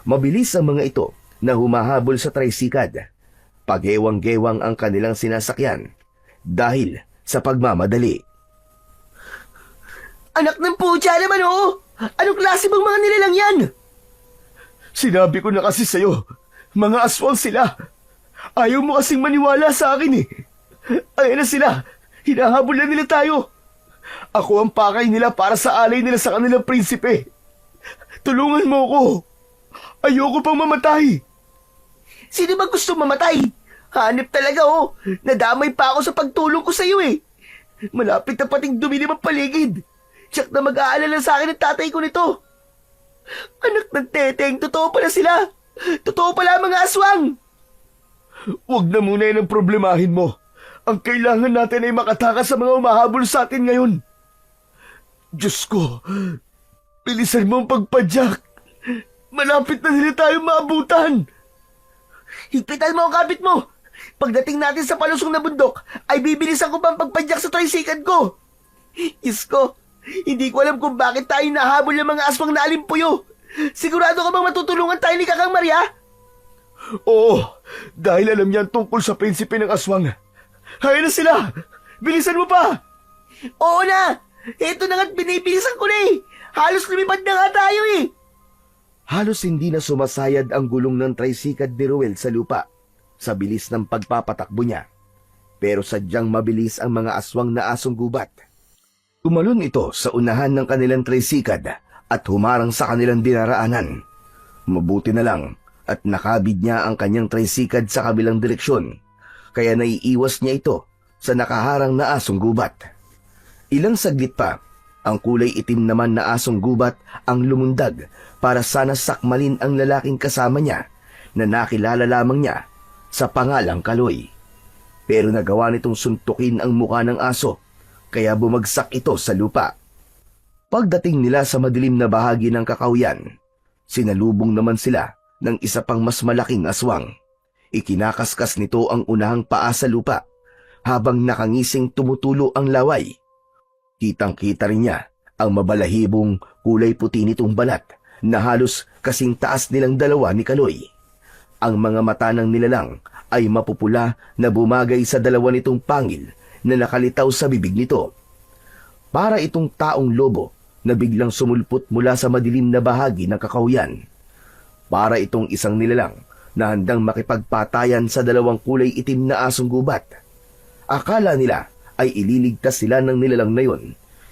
Mabilis ang mga ito na humahabol sa tricycad. Pagewang-gewang ang kanilang sinasakyan dahil sa pagmamadali. Anak ng putya naman oh! Anong klase bang mga nilalang yan? Sinabi ko na kasi sa'yo, mga aswang sila. Ayaw mo kasing maniwala sa akin eh. Ayan na sila, hinahabol na nila tayo. Ako ang pakay nila para sa alay nila sa kanilang prinsipe. Tulungan mo ko. Ayoko pang mamatay. Sino ba gusto mamatay? Hanip talaga oh. Nadamay pa ako sa pagtulong ko sa'yo eh. Malapit na pating dumilim ang paligid. Tiyak na mag-aalala sa akin ang tatay ko nito. Anak ng teteng, totoo pala sila. Totoo pala ang mga aswang. Huwag na muna yan ang problemahin mo. Ang kailangan natin ay makatakas sa mga umahabol sa atin ngayon. Diyos ko, bilisan mo ang pagpadyak. Malapit na nila tayo maabutan. Higpitan mo ang kapit mo. Pagdating natin sa palusong na bundok, ay bibilisan ko pa ang pagpadyak sa tricycad ko. Diyos ko, hindi ko alam kung bakit tayo nahabol ng mga aswang na alimpuyo. Sigurado ka bang matutulungan tayo ni Kakang Maria? Oo, dahil alam niyan tungkol sa prinsipe ng aswang. Hayaan na sila! Bilisan mo pa! Oo na! Ito na nga't binibilisan ko na eh! Halos lumipad na nga tayo eh! Halos hindi na sumasayad ang gulong ng tricycad ni Ruel sa lupa sa bilis ng pagpapatakbo niya. Pero sadyang mabilis ang mga aswang na asong gubat. Tumalon ito sa unahan ng kanilang tricycad at humarang sa kanilang dinaraanan. Mabuti na lang at nakabid niya ang kanyang tricycad sa kabilang direksyon, kaya naiiwas niya ito sa nakaharang na asong gubat. Ilang saglit pa, ang kulay itim naman na asong gubat ang lumundag para sana sakmalin ang lalaking kasama niya na nakilala lamang niya sa pangalang Kaloy. Pero nagawa nitong suntukin ang mukha ng aso, kaya bumagsak ito sa lupa. Pagdating nila sa madilim na bahagi ng kakawyan, sinalubong naman sila ng isa pang mas malaking aswang. Ikinakaskas nito ang unahang paa sa lupa habang nakangising tumutulo ang laway. Kitang-kita rin niya ang mabalahibong kulay puti nitong balat na halos kasing taas nilang dalawa ni Kaloy. Ang mga mata ng nilalang ay mapupula na bumagay sa dalawa nitong pangil na nakalitaw sa bibig nito. Para itong taong lobo na biglang sumulpot mula sa madilim na bahagi ng kakahuyan. Para itong isang nilalang na handang makipagpatayan sa dalawang kulay itim na asong gubat. Akala nila ay ililigtas sila ng nilalang na yon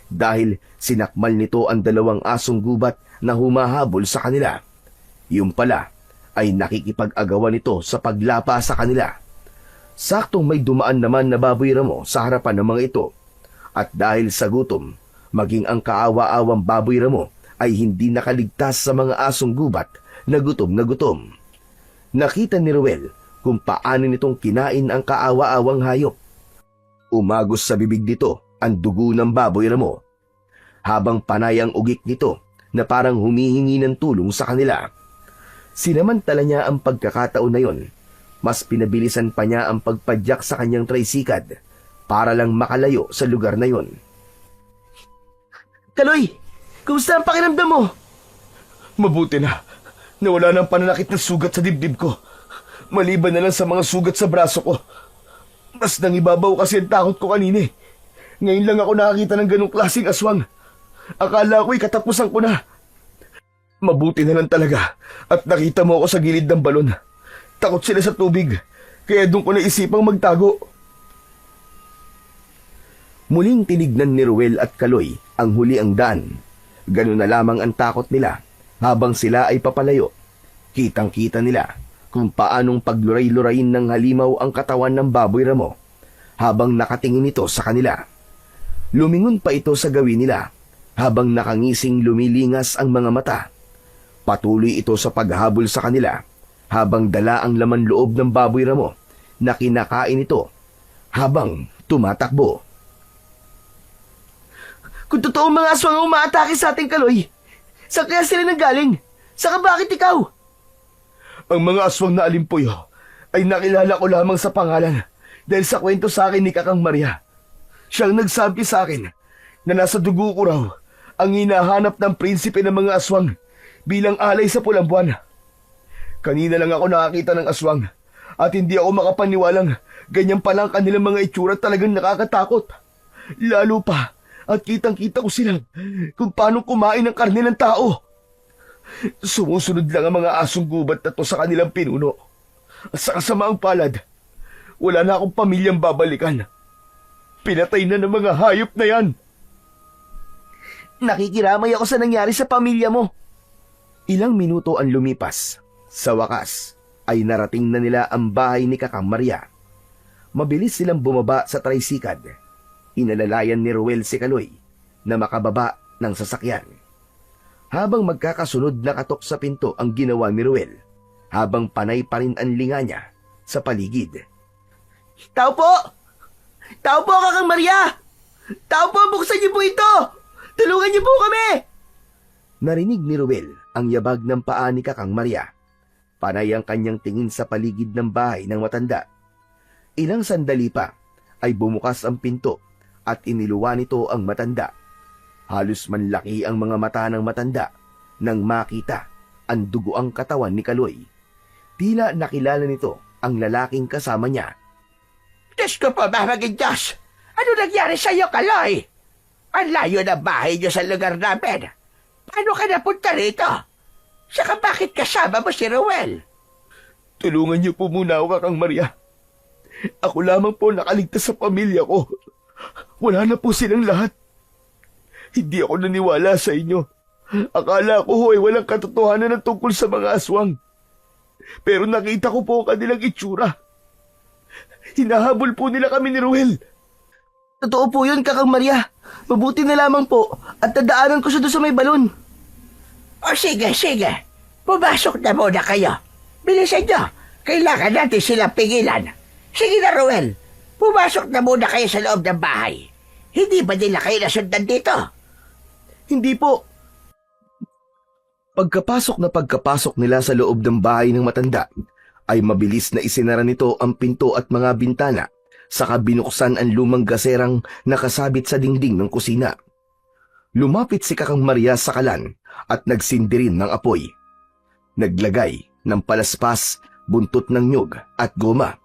dahil sinakmal nito ang dalawang asong gubat na humahabol sa kanila. Yung pala ay nakikipag-agawan nito sa paglapa sa kanila. Saktong may dumaan naman na baboy ramo sa harapan ng mga ito. At dahil sa gutom, maging ang kaawa-awang baboy ramo ay hindi nakaligtas sa mga asong gubat na gutom. Nakita ni Ruel kung paano nitong kinain ang kaawa-awang hayop. Umagos sa bibig nito ang dugo ng baboy ramo, habang panay ang ugik nito na parang humihingi ng tulong sa kanila. Sinamantala niya ang pagkakataon na yon. Mas pinabilisan pa niya ang pagpadyak sa kanyang tricycad para lang makalayo sa lugar na yon. Kaloy, kumusta ang pakiramdam mo? Mabuti na. Nawala ng pananakit ng sugat sa dibdib ko. Maliban na lang sa mga sugat sa braso ko. Mas nangibabaw kasi ang takot ko kanina. Ngayon lang ako nakakita ng ganong klaseng aswang. Akala ko'y katapusan ko na. Mabuti na lang talaga at nakita mo ako sa gilid ng balon. Takot sila sa tubig, kaya doon ko naisipang magtago. Muling tinignan ni Ruel at Kaloy ang huli ang daan. Ganun na lamang ang takot nila habang sila ay papalayo. Kitang-kita nila kung paanong pagluray-lurayin ng halimaw ang katawan ng baboy ramo habang nakatingin ito sa kanila. Lumingon pa ito sa gawin nila habang nakangising lumilingas ang mga mata. Patuloy ito sa paghabol sa kanila habang dala ang laman loob ng baboy ramo na kinakain ito habang tumatakbo. Kung totoo mga aswang ang umaatake sa ating Kaloy, saan kaya sila nanggaling? Saka bakit ikaw? Ang mga aswang na alimpuyo ay nakilala ko lamang sa pangalan dahil sa kwento sa akin ni Kakang Maria. Siyang nagsabi sa akin na nasa dugo ko raw ang hinahanap ng prinsipe ng mga aswang bilang alay sa pulang buwan. Kanina lang ako nakakita ng aswang at hindi ako makapaniwalang ganyan palang kanilang mga itsura, talagang nakakatakot. Lalo pa at kitang-kita ko sila kung paano kumain ng karne ng tao. Sumusunod lang ang mga asong gubat na to sa kanilang pinuno. At sa kasamaang palad, wala na akong pamilyang babalikan. Pinatay na ng mga hayop na yan. Nakikiramay ako sa nangyari sa pamilya mo. Ilang minuto ang lumipas. Sa wakas, ay narating na nila ang bahay ni Kakang Maria. Mabilis silang bumaba sa tricycad. Inalalayan ni Ruel si Kaloy na makababa ng sasakyan. Habang magkakasunod na katok sa pinto ang ginawa ni Ruel, habang panay pa rin ang linga niya sa paligid. Tao po! Tao po, Kakang Maria! Tao po, buksan niyo po ito! Tulungan niyo po kami! Narinig ni Ruel ang yabag ng paa ni Kakang Maria. Panay ang kanyang tingin sa paligid ng bahay ng matanda. Ilang sandali pa ay bumukas ang pinto at iniluwa nito ang matanda. Halos manlaki ang mga mata ng matanda nang makita ang dugoang katawan ni Kaloy. Tila nakilala nito ang lalaking kasama niya. Diyos ko po, mamaging Diyos! Ano nangyari sa'yo, Kaloy? Ang layo na bahay niyo sa lugar namin. Paano ka napunta rito? Saka bakit kasama mo si Ruel? Tulungan niyo po muna ako, Kakang Maria. Ako lamang po nakaligtas sa pamilya ko. Wala na po silang lahat. Hindi ako naniwala sa inyo. Akala ko ay walang katotohanan ng tungkol sa mga aswang. Pero nakita ko po ang kanilang itsura. Hinahabol po nila kami ni Ruel. Totoo po yun, Kakang Maria. Mabuti na lamang po at dadaanan ko siya doon sa may balon. O sige. Pumasok na muna kayo. Bilisan nyo. Kailangan natin silang pigilan. Sige na, Ruel. Pumasok na muna kayo sa loob ng bahay. Hindi ba nila kayo nasundan dito? Hindi po. Pagkapasok nila sa loob ng bahay ng matanda, ay mabilis na isinara nito ang pinto at mga bintana, saka binuksan ang lumang gaserang nakasabit sa dingding ng kusina. Lumapit si Kakang Maria sa kalan at nagsindi rin ng apoy. Naglagay ng palaspas, buntot ng nyug at goma.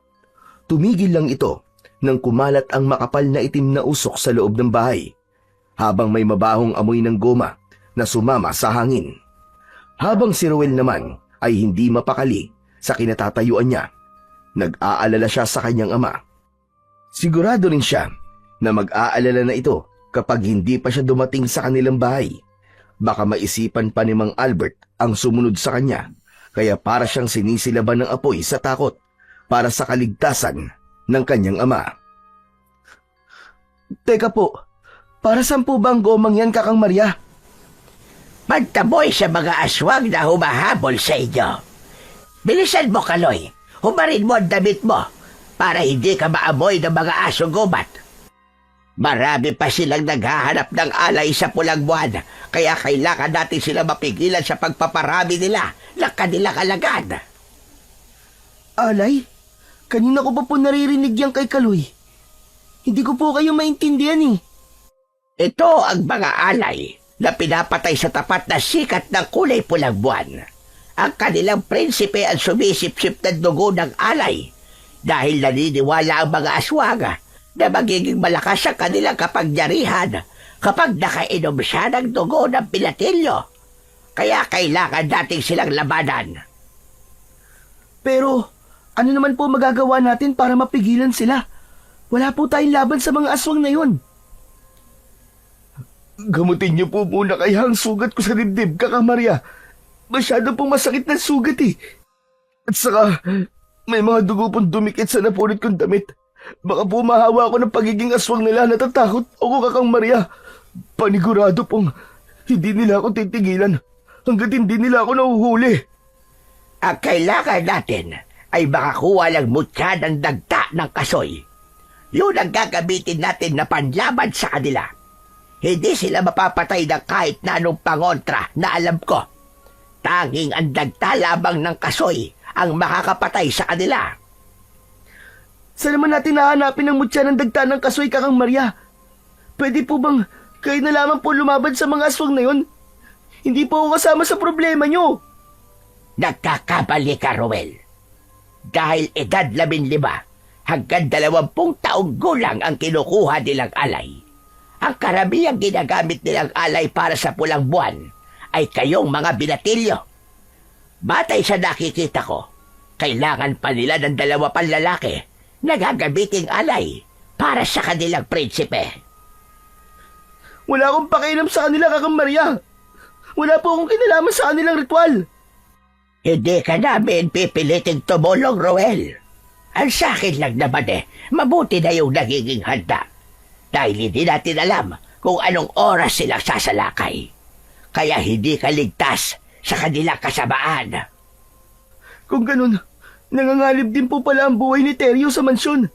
Tumigil lang ito nang kumalat ang makapal na itim na usok sa loob ng bahay, habang may mabahong amoy ng goma na sumama sa hangin. Habang si Ruel naman ay hindi mapakali sa kinatatayuan niya, nag-aalala siya sa kanyang ama. Sigurado rin siya na mag-aalala na ito kapag hindi pa siya dumating sa kanilang bahay. Baka maisipan pa ni Mang Albert ang sumunod sa kanya, kaya para siyang sinisilaban ng apoy sa takot para sa kaligtasan ng kanyang ama. Teka po, para saan po ba ang gomang yan, Kakang Maria? Magtaboy sa mga aswang na humahabol sa inyo. Bilisan mo, Kaloy. Humarin mo ang damit mo para hindi ka maamoy ng mga asong gubat. Marami pa silang naghahanap ng alay sa pulang buwan, kaya kailangan natin sila mapigilan sa pagpaparami nila ng kanilang alagad. Alay? Kanina ko pa po naririnig yan kay Kaloy. Hindi ko po kayo maintindihan eh. Ito ang mga alay na pinapatay sa tapat na sikat ng kulay pulang buwan. Ang kanilang prinsipe ang sumisip-sip ng dugo ng alay dahil naniniwala ang mga aswang na magiging malakas ang kanilang kapangyarihan kapag nakainom siya ng dugo ng pinatilyo. Kaya kailangan nating silang labanan. Pero ano naman po magagawa natin para mapigilan sila? Wala po tayong laban sa mga aswang na yun. Gamutin niyo po muna kaya ang sugat ko sa dibdib, Kakang Maria. Masyado pong masakit na sugat eh. At saka, may mga dugo pong dumikit sa napunit kong damit. Baka po mahawa ako ng pagiging aswang nila. Natatakot ako, Kakang Maria. Panigurado pong hindi nila ako titigilan hanggat hindi nila ako nahuhuli. Ang kailangan natin ay makakuha lang mutya ng dagta ng kasoy. Yun ang gagamitin natin na panlaban sa kanila. Hindi sila mapapatay ng kahit na anong pangontra na alam ko. Tanging ang dagta lamang ng kasoy ang makakapatay sa kanila. Saan naman natin nahanapin ang mutya ng dagta ng kasoy, Kakang Maria? Pwede po bang kayo na lamang po lumaban sa mga aswang na yun? Hindi po ako kasama sa problema nyo. Nagkakabali ka, Ruel. Dahil edad 15 hanggang 20 taong gulang ang kinukuha nilang alay. Ang karamiang ginagamit nilang alay para sa pulang buwan ay kayong mga binatilyo. Batay sa nakikita ko, kailangan pa nila ng 2 panlalaki na gagamiting alay para sa kanilang prinsipe. Wala akong pakialam sa kanila, Kakang Maria. Wala po akong kinalaman sa kanilang ritual. Hindi ka namin pipiliting tumulong, Roel. Ang sa akin lang naman mabuti na yung nagiging handa. Dahil hindi natin alam kung anong oras silang sasalakay. Kaya hindi ka ligtas sa kanilang kasamaan. Kung ganun, nangangalib din po pala ang buhay ni Teryo sa mansyon.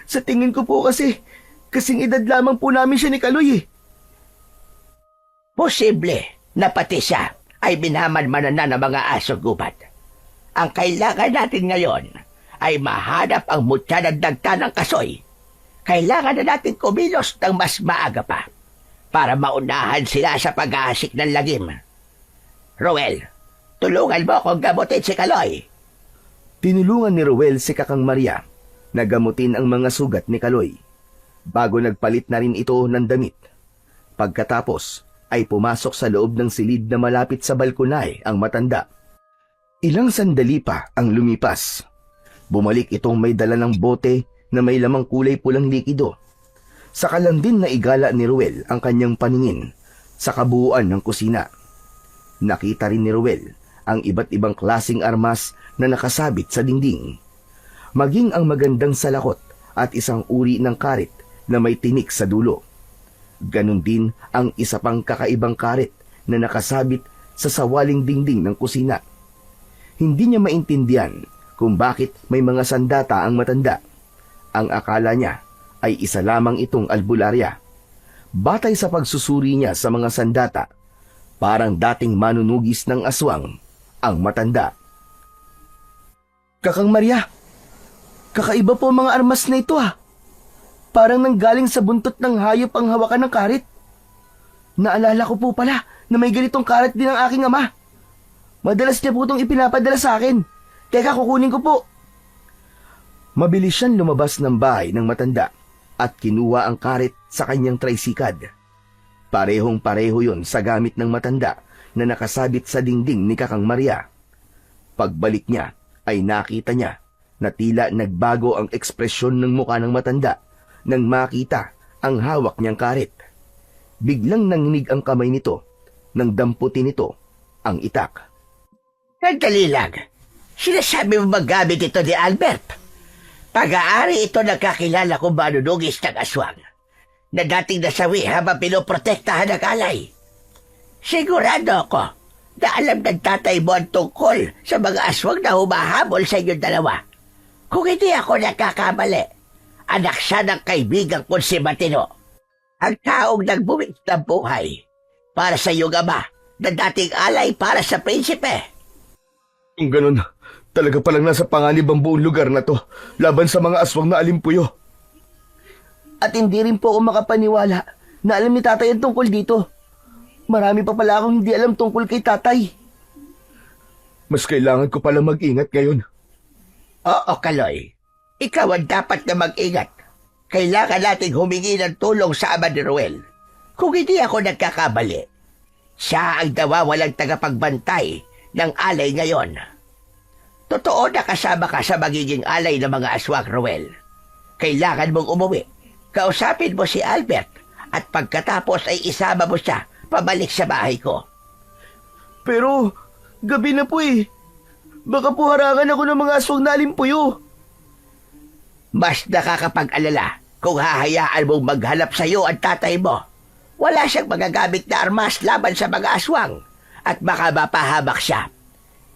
Sa tingin ko po kasi, kasing edad lamang po namin siya ni Kaloy eh. Posible na pati siya ay minamanmanan na ng mga aso gubat. Ang kailangan natin ngayon ay mahanap ang mutya ng dagta ng kasoy. Kailangan na natin kumilos ng mas maaga pa para maunahan sila sa pag-aasik ng lagim. Roel, tulungan mo akong gamutin si Kaloy. Tinulungan ni Ruel si Kakang Maria na gamutin ang mga sugat ni Kaloy, bago nagpalit na rin ito ng damit. Pagkatapos ay pumasok sa loob ng silid na malapit sa balkonay ang matanda. Ilang sandali pa ang lumipas. Bumalik itong may dala ng bote na may lamang kulay pulang likido. Saka lang din na igala ni Ruel ang kanyang paningin sa kabuuan ng kusina. Nakita rin ni Ruel ang iba't ibang klasing armas na nakasabit sa dingding. Maging ang magandang salakot at isang uri ng karit na may tinik sa dulo. Ganon din ang isa pang kakaibang karit na nakasabit sa sawaling dingding ng kusina. Hindi niya maintindihan kung bakit may mga sandata ang matanda. Ang akala niya ay isa lamang itong albularya. Batay sa pagsusuri niya sa mga sandata, parang dating manunugis ng aswang ang matanda. Kakang Maria, kakaiba po ang mga armas na ito ah. Parang nanggaling sa buntot ng hayop ang hawakan ng karit. Naalala ko po pala na may ganitong karit din ang aking ama. Madalas niya po itong ipinapadala sa akin. Teka, kukunin ko po. Mabilis siyang lumabas ng bahay ng matanda at kinuha ang karit sa kanyang tricycad. Parehong-pareho yon sa gamit ng matanda na nakasabit sa dingding ni Kakang Maria. Pagbalik niya ay nakita niya na tila nagbago ang ekspresyon ng mukha ng matanda nang makita ang hawak niyang karit. Biglang nanginig ang kamay nito nang damputin nito ang itak. Sandali lang. Sinasabi mo magamit ito ni Albert? Pag-aari ito nagkakilala kung manunugis ng aswang na dating nasawi habang pinoprotektahan ng alay. Sigurado ako na alam ng tatay mo ang tungkol sa mga aswang na humahabol sa inyong dalawa. Kung hindi ako nagkakamali, anak siya ng kaibigang kong si Matino, ang taong nagbuwis ng buhay para sa iyong ama na dating alay para sa prinsipe. Kung ganun, talaga palang nasa panganib ang buong lugar na to laban sa mga aswang na alimpuyo. At hindi rin po ako makapaniwala na alam ni tatay ang tungkol dito. Marami pa pala akong hindi alam tungkol kay tatay. Mas kailangan ko pala mag-ingat ngayon. Oo, Kaloy. Ikaw ang dapat na mag-ingat. Kailangan nating humingi ng tulong sa ama ni Ruel. Kung hindi ako nagkakamali, siya ang nawawalang tagapagbantay ng alay ngayon. Totoo na kasama ka sa magiging alay ng mga aswang, Ruel. Kailangan mong umuwi. Kausapin mo si Albert at pagkatapos ay isama mo siya pabalik sa bahay ko. Pero, gabi na po eh. Baka po harangan ako ng mga aswang na alimpuyo. Mas nakakapag-alala kung hahayaan mong maghanap sa iyo ang tatay mo. Wala siyang magagamit na armas laban sa mga aswang at baka mapahamak siya.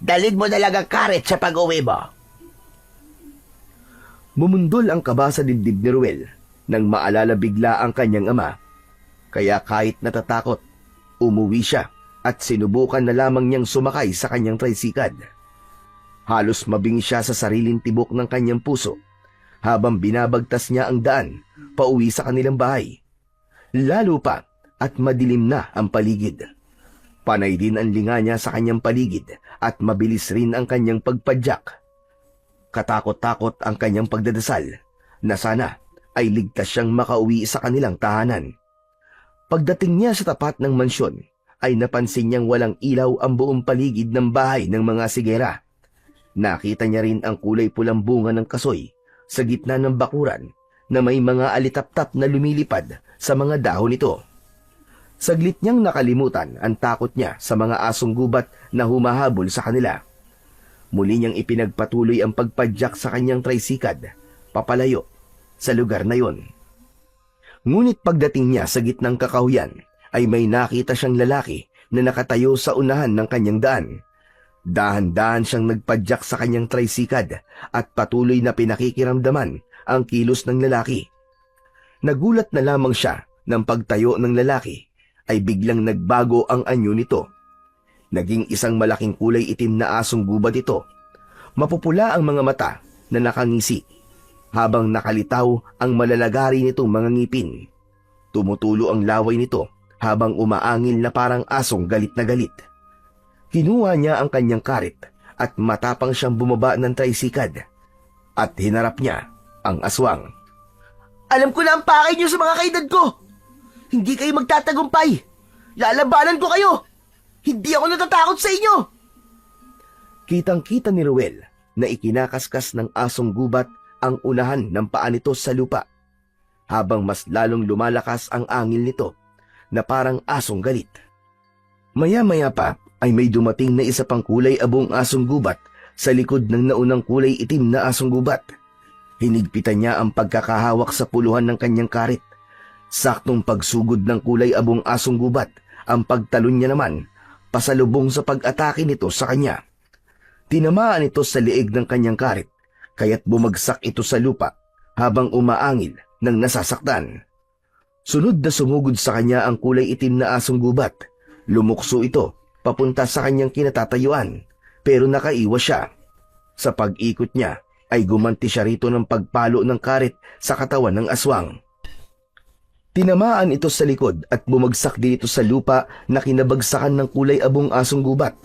Dalhin mo na lang ang karet sa pag-uwi mo. Bumundol ang kaba sa dibdib ni Ruel nang maalala bigla ang kanyang ama. Kaya kahit natatakot, umuwi siya at sinubukan na lamang niyang sumakay sa kanyang tricycad. Halos mabingi siya sa sariling tibok ng kanyang puso habang binabagtas niya ang daan pauwi sa kanilang bahay. Lalo pa at madilim na ang paligid. Panay din ang linga niya sa kanyang paligid at mabilis rin ang kanyang pagpadyak. Katakot-takot ang kanyang pagdadasal na sana ay ligtas siyang makauwi sa kanilang tahanan. Pagdating niya sa tapat ng mansyon ay napansin niyang walang ilaw ang buong paligid ng bahay ng mga sigera. Nakita niya rin ang kulay pulang bunga ng kasoy sa gitna ng bakuran na may mga alitaptap na lumilipad sa mga dahon nito. Saglit niyang nakalimutan ang takot niya sa mga asong gubat na humahabol sa kanila. Muli niyang ipinagpatuloy ang pagpadyak sa kanyang tricycad, papalayo sa lugar na yon. Ngunit pagdating niya sa gitnang kakahuyan, ay may nakita siyang lalaki na nakatayo sa unahan ng kanyang daan. Dahan-dahan siyang nagpadyak sa kanyang tricycad at patuloy na pinakikiramdaman ang kilos ng lalaki. Nagulat na lamang siya ng pagtayo ng lalaki ay biglang nagbago ang anyo nito. Naging isang malaking kulay itim na asong gubat ito. Mapupula ang mga mata na nakangisi, habang nakalitaw ang malalagari nitong mga ngipin. Tumutulo ang laway nito habang umaangil na parang asong galit na galit. Kinuha niya ang kanyang karit at matapang siyang bumaba ng tricycad at hinarap niya ang aswang. Alam ko na ang pakay niyo sa mga kaedad ko. Hindi kayo magtatagumpay. Lalabanan ko kayo. Hindi ako natatakot sa inyo. Kitang-kita ni Ruel na ikinakaskas ng asong gubat ang unahan ng paa nito sa lupa, habang mas lalong lumalakas ang angil nito na parang asong galit. Maya-maya pa ay may dumating na isa pang kulay abong asong gubat sa likod ng naunang kulay itim na asong gubat. Hinigpitan niya ang pagkakahawak sa puluhan ng kanyang karit. Saktong pagsugod ng kulay abong asong gubat, ang pagtalon niya naman pasalubong sa pag-atake nito sa kanya. Tinamaan ito sa liig ng kanyang karit, kaya't bumagsak ito sa lupa habang umaangil ng nasasaktan. Sunod na sumugod sa kanya ang kulay itim na asong gubat. Lumukso ito papunta sa kanyang kinatatayuan, pero nakaiwas siya. Sa pag-ikot niya ay gumanti siya rito ng pagpalo ng karit sa katawan ng aswang. Tinamaan ito sa likod at bumagsak dito sa lupa na kinabagsakan ng kulay abong asong gubat.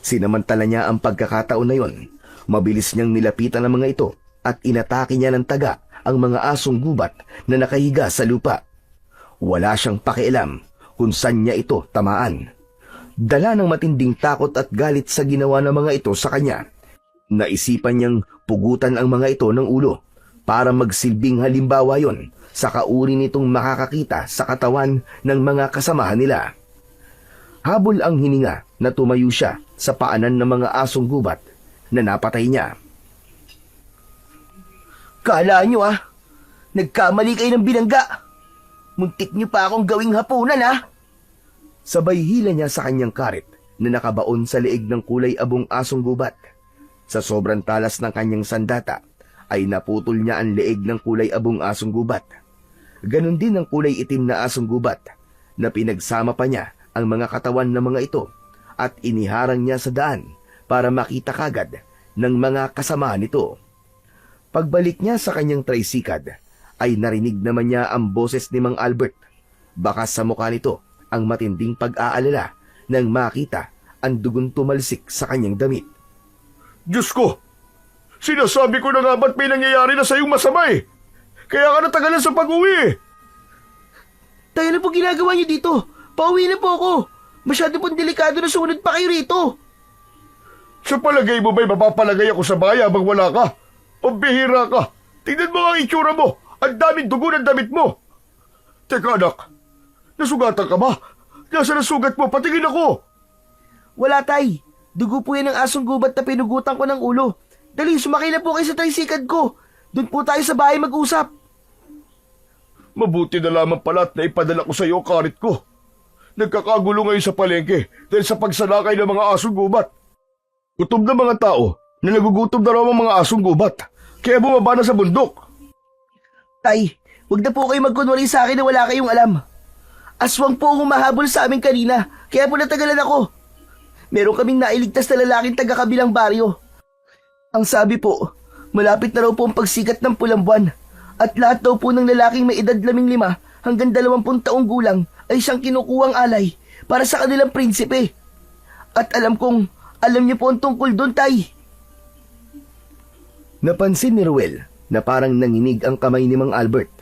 Sinamantala niya ang pagkakataon na yon. Mabilis niyang nilapitan ang mga ito at inatake niya ng taga ang mga asong gubat na nakahiga sa lupa. Wala siyang pakialam kung saan niya ito tamaan. Dala ng matinding takot at galit sa ginawa ng mga ito sa kanya. Naisipan niyang pugutan ang mga ito ng ulo para magsilbing halimbawa yon sa kauri nitong makakakita sa katawan ng mga kasamahan nila. Habol ang hininga na tumayo siya sa paanan ng mga asong gubat na napatay niya. Kala nyo nagkamali kayo ng binangga. Muntik nyo pa akong gawing hapunan Sabay hila niya sa kanyang karit na nakabaon sa leeg ng kulay abong asong gubat. Sa sobrang talas ng kanyang sandata ay naputol niya ang leeg ng kulay abong asong gubat. Ganon din ang kulay itim na asong gubat na pinagsama pa niya ang mga katawan ng mga ito at iniharang niya sa daan para makita kagad ng mga kasama nito. Pagbalik niya sa kanyang tricycad ay narinig naman niya ang boses ni Mang Albert. Baka sa mukha nito ang matinding pag-aalala nang makita ang dugon tumalsik sa kanyang damit. Diyos ko! Sinasabi ko na nga ba't may nangyayari na sa'yong masama eh? Kaya ka natagalan sa pag-uwi eh! Tayo na po ginagawa niyo dito. Pauwi na po ako. Masyado pong delikado na sumunod pa kayo rito. Sa palagay mo ba'y mapapalagay ako sa bahay habang wala ka? O bihira ka? Tingnan mo ang itsura mo! Ang daming dugo ng damit mo! Teka anak, nasugatan ka ba? Nasaan ang sugat mo? Patingin ako! Wala tay. Dugo po yan ng asong gubat na pinugutan ko ng ulo. Dali, sumakay na po kayo sa tricycad ko. Doon po tayo sa bahay mag-usap. Mabuti na lamang pala at naipadala ko sa iyo karit ko. Nagkakagulo ngayon sa palengke dahil sa pagsalakay ng mga asong gubat. Gutom na mga tao na nagugutom na raw ang mga asong gubat. Kaya bumaba na sa bundok. Tay, wag na po kayo magkunwari sa akin na wala kayong alam. Aswang po ang humahabol sa amin kanina, kaya po natagalan ako. Meron kaming nailigtas na lalaking taga-kabilang baryo. Ang sabi po, malapit na raw po ang pagsikat ng pulang buwan. At lahat daw po ng lalaking may edad 15 hanggang 20 taong gulang ay siyang kinukuhang alay para sa kanilang prinsipe. At alam niyo po ang tungkol doon, tay. Napansin ni Ruel na parang nanginig ang kamay ni Mang Albert.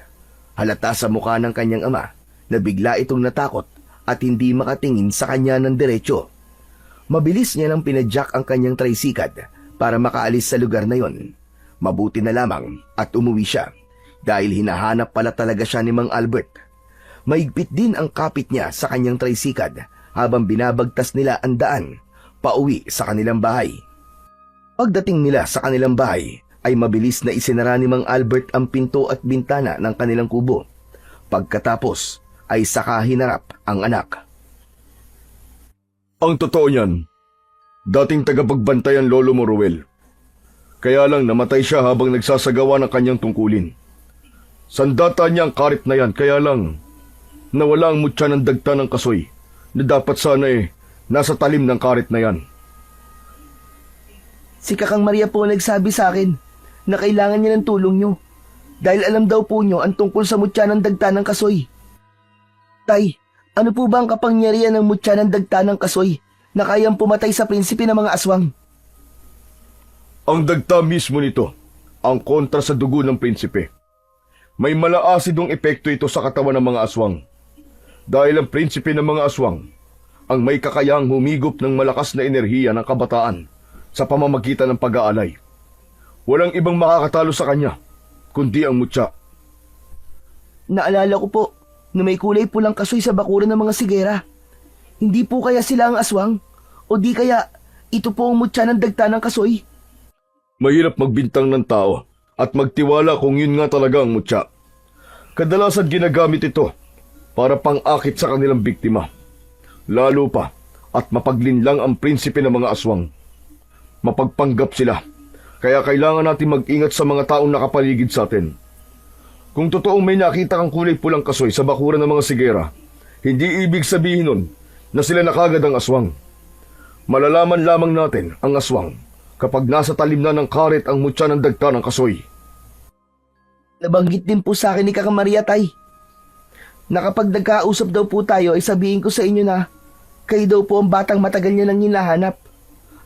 Halata sa mukha ng kanyang ama na bigla itong natakot at hindi makatingin sa kanya ng diretsyo. Mabilis niya nang pinadyak ang kanyang tricycad para makaalis sa lugar na yon. Mabuti na lamang at umuwi siya dahil hinahanap pala talaga siya ni Mang Albert. Maigpit din ang kapit niya sa kanyang tricycad habang binabagtas nila ang daan pauwi sa kanilang bahay. Pagdating nila sa kanilang bahay ay mabilis na isinara ni Mang Albert ang pinto at bintana ng kanilang kubo. Pagkatapos ay saka hinarap ang anak. Ang totoo niyan, dating tagapagbantay ang lolo mo, Ruel. Kaya lang namatay siya habang nagsasagawa ng kanyang tungkulin. Sandata niya ang karit na yan, kaya lang nawala ang mutya ng dagta ng kasoy na dapat sana nasa talim ng karit na yan. Si Kakang Maria po nagsabi sa akin na kailangan niya ng tulong niyo dahil alam daw po niyo ang tungkol sa mutya ng dagta ng kasoy. Tay, ano po ba ang kapangyarihan ng mutya ng dagta ng kasoy na kayang pumatay sa prinsipe ng mga aswang? Ang dagta mismo nito ang kontra sa dugo ng prinsipe. May malaasidong epekto ito sa katawan ng mga aswang. Dahil ang prinsipe ng mga aswang ang may kakayahang humigop ng malakas na enerhiya ng kabataan sa pamamagitan ng pag-aalay. Walang ibang makakatalo sa kanya, kundi ang mutya. Naalala ko po na may kulay pulang kasoy sa bakuran ng mga sigera. Hindi po kaya sila ang aswang? O di kaya ito po ang mutya ng dagta ng kasoy? Mahirap magbintang ng tao at magtiwala kung yun nga talaga ang mutya. Kadalasan ginagamit ito para pang-akit sa kanilang biktima. Lalo pa at mapaglinlang ang prinsipe ng mga aswang. Mapagpanggap sila, kaya kailangan natin mag-ingat sa mga taong nakapaligid sa atin. Kung totoong may nakita kang kulay pulang kasoy sa bakuran ng mga sigera, hindi ibig sabihin nun na sila na kagad ang aswang. Malalaman lamang natin ang aswang kapag nasa talim na ng karet ang mutya ng dagta ng kasoy. Nabanggit din po sa akin ni Kaka Maria, Tay, na kapag nagkausap daw po tayo ay sabihin ko sa inyo na kayo daw po ang batang matagal niya nang hinahanap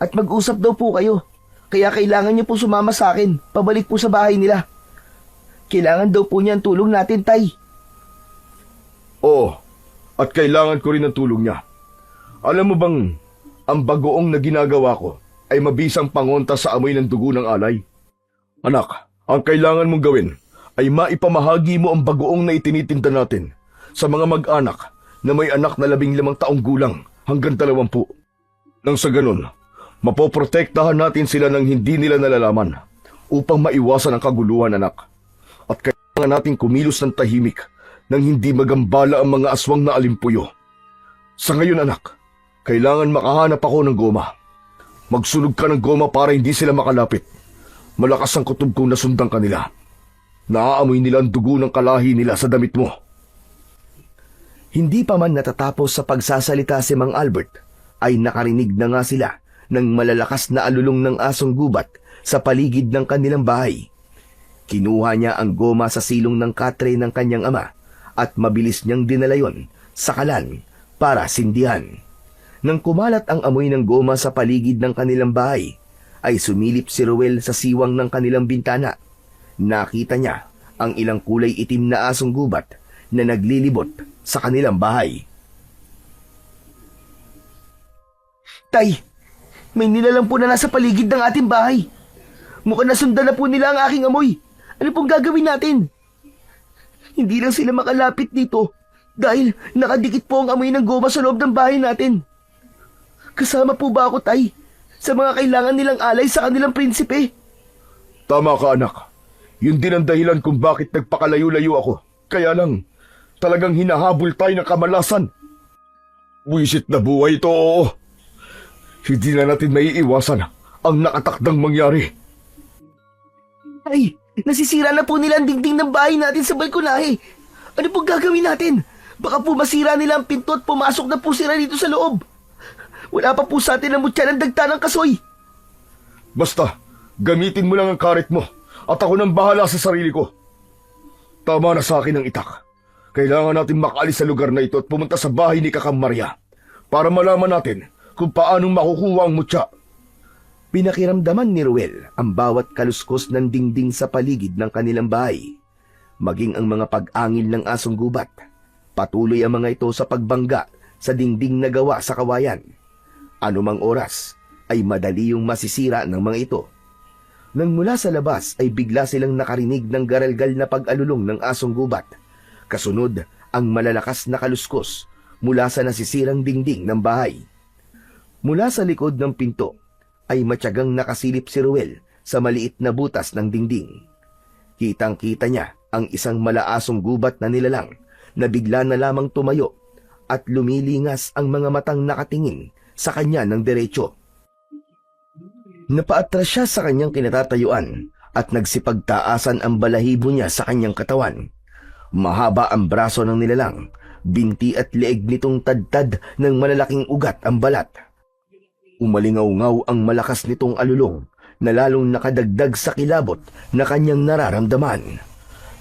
at mag-usap daw po kayo. Kaya kailangan niyo po sumama sa akin, pabalik po sa bahay nila. Kailangan daw po niya ang tulong natin, Tay. Oo, at kailangan ko rin ng tulong niya. Alam mo bang, ang bagoong na ginagawa ko ay mabisang pangonta sa amoy ng dugo ng alay? Anak, ang kailangan mong gawin ay maipamahagi mo ang bagoong na itinitinda natin sa mga mag-anak na may anak na 15 taong gulang hanggang 20. Nang sa ganun, mapoprotektahan natin sila ng hindi nila nalalaman upang maiwasan ang kaguluhan, anak. At kailangan natin kumilos ng tahimik nang hindi magambala ang mga aswang na alimpuyo. Sa ngayon, anak, kailangan makahanap ako ng goma. Magsunog ka ng goma para hindi sila makalapit. Malakas ang kutob kong nasundan kanila. Naaamoy nila ang dugo ng kalahi nila sa damit mo. Hindi pa man natatapos sa pagsasalita si Mang Albert, ay nakarinig na nga sila ng malalakas na alulong ng asong gubat sa paligid ng kanilang bahay. Kinuha niya ang goma sa silong ng katre ng kanyang ama at mabilis niyang dinala yon sa kalan para sindihan. Nang kumalat ang amoy ng goma sa paligid ng kanilang bahay, ay sumilip si Ruel sa siwang ng kanilang bintana. Nakita niya ang ilang kulay itim na asong gubat na naglilibot sa kanilang bahay. Tay, may nilalang po na nasa paligid ng ating bahay. Mukhang nasundan na po nila ang aking amoy. Ano pong gagawin natin? Hindi lang sila makalapit dito dahil nakadikit po ang amoy ng goma sa loob ng bahay natin. Kasama po ba ako, Tay, sa mga kailangan nilang alay sa kanilang prinsipe? Tama ka, anak. Yun din ang dahilan kung bakit nagpakalayo-layo ako. Kaya lang, talagang hinahabol tayo ng kamalasan. Buwisit na buhay ito, oo. Hindi na natin maiiwasan ang nakatakdang mangyari. Ay, nasisira na po nila ang dingding ng bahay natin sa balkonahe. Ano pong gagawin natin? Baka po masira nila ang pinto at pumasok na po sila dito sa loob. Wala pa po sa atin ang mutya ng dagta ng kasoy. Basta, gamitin mo lang ang karet mo at ako nang bahala sa sarili ko. Tama na sa akin ang itak. Kailangan natin makaalis sa lugar na ito at pumunta sa bahay ni Kakang Maria para malaman natin kung paanong makukuha ang mutya. Pinakiramdaman ni Ruel ang bawat kaluskos ng dingding sa paligid ng kanilang bahay, maging ang mga pag-angil ng asong gubat. Patuloy ang mga ito sa pagbangga sa dingding na gawa sa kawayan. Anumang oras ay madali yung masisira ng mga ito. Nang mula sa labas ay bigla silang nakarinig ng garalgal na pag-alulong ng asong gubat. Kasunod ang malalakas na kaluskos mula sa nasisirang dingding ng bahay. Mula sa likod ng pinto ay matyagang nakasilip si Ruel sa maliit na butas ng dingding. Kitang-kita niya ang isang malaasong gubat na nilalang na bigla na lamang tumayo at lumilingas ang mga matang nakatingin sa kanya ng diretsyo. Napaatras siya sa kanyang kinatatayuan at nagsipagtaasan ang balahibo niya sa kanyang katawan. Mahaba ang braso ng nilalang, binti at leeg nitong tadtad ng malalaking ugat ang balat. Umalingaw-ngaw ang malakas nitong alulong na lalong nakadagdag sa kilabot na kanyang nararamdaman.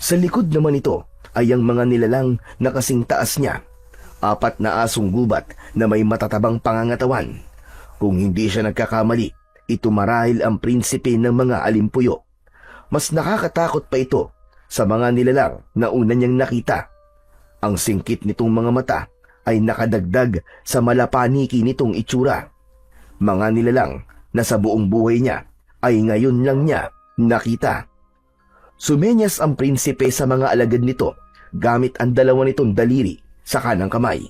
Sa likod naman ito ay ang mga nilalang na kasing taas niya, 4 na asong gubat na may matatabang pangangatawan. Kung hindi siya nagkakamali, ito marahil ang prinsipe ng mga alimpuyo. Mas nakakatakot pa ito sa mga nilalang na una niyang nakita. Ang singkit nitong mga mata ay nakadagdag sa malapaniki nitong itsura. Mga nilalang na sa buong buhay niya ay ngayon lang niya nakita. Sumenyas ang prinsipe sa mga alagad nito gamit ang dalawa nitong daliri sa kanang kamay.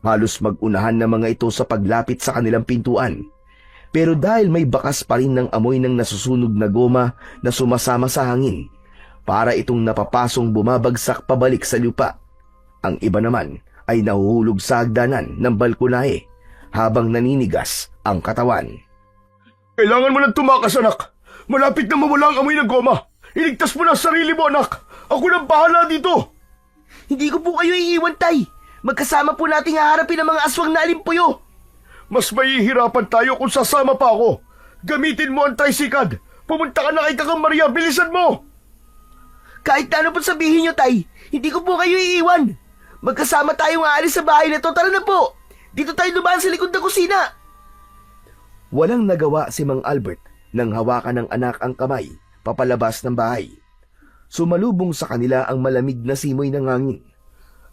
Halos mag-unahan ng mga ito sa paglapit sa kanilang pintuan. Pero dahil may bakas pa rin ng amoy ng nasusunog na goma na sumasama sa hangin, para itong napapasong bumabagsak pabalik sa lupa. Ang iba naman ay nahuhulog sa hagdanan ng balkonahe habang naninigas ang katawan. Kailangan mo nang tumakas, anak. Malapit na mawala ang amoy ng goma. Iligtas mo na ang sarili mo, anak. Ako nang bahala dito. Hindi ko po kayo iiwan, Tay. Magkasama po nating haharapin ang mga aswang na alimpuyo. Mas mahihirapan tayo kung sasama pa ako. Gamitin mo ang tricycad! Pumunta ka na kay Kakang Maria! Bilisan mo! Kahit na ano po sabihin nyo, Tay, hindi ko po kayo iiwan. Magkasama tayong aalis sa bahay na to. Tara na po! Dito tayo dumaan sa likod ng kusina. Walang nagawa si Mang Albert nang hawakan ng anak ang kamay papalabas ng bahay. Sumalubong sa kanila ang malamig na simoy ng hangin.